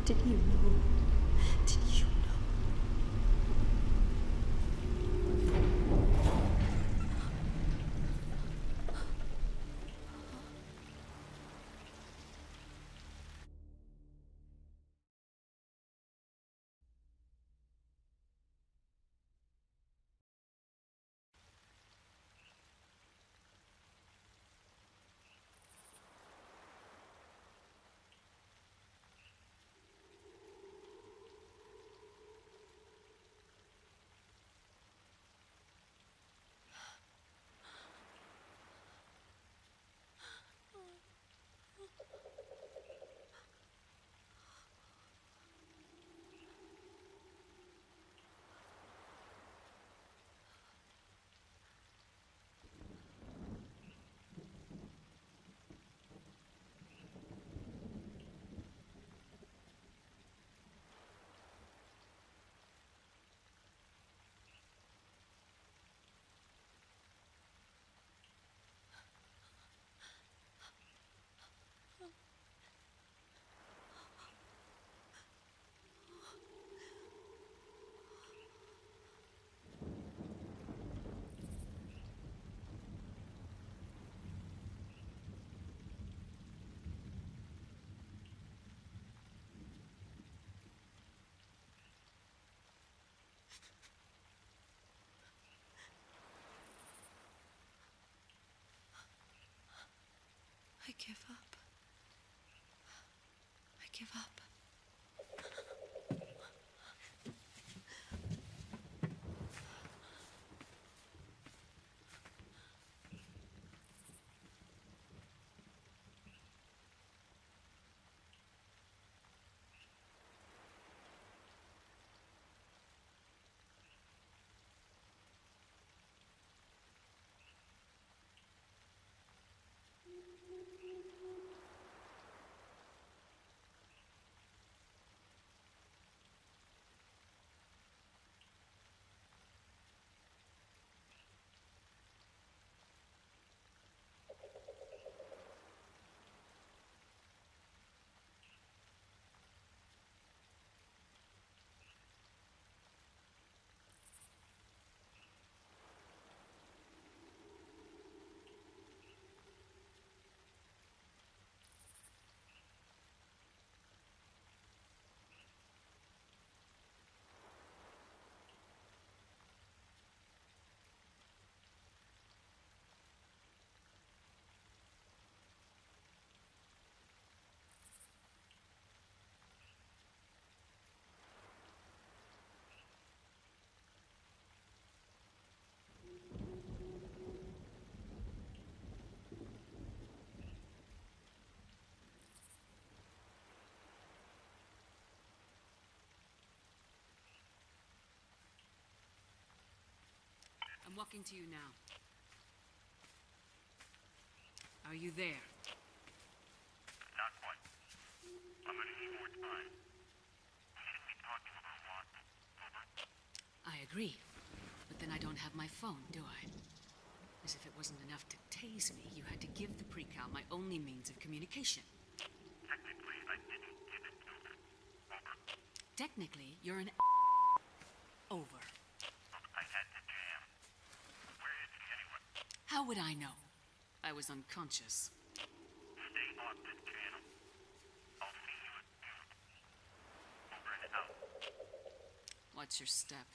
Did you know? Did you know? I give up. I give up. I'm walking to you now. Are you there? Not quite. I'm gonna need more time. We should be talking about what? Over? I agree. But then I don't have my phone, do I? As if it wasn't enough to tase me, you had to give the pre-cal my only means of communication. Technically, I didn't give it to her. Over. Technically, you're an over. Look, I had to jam. Where is he anyway? How would I know? I was unconscious. Stay on this channel. I'll see you at noon. Over and out. Watch your step.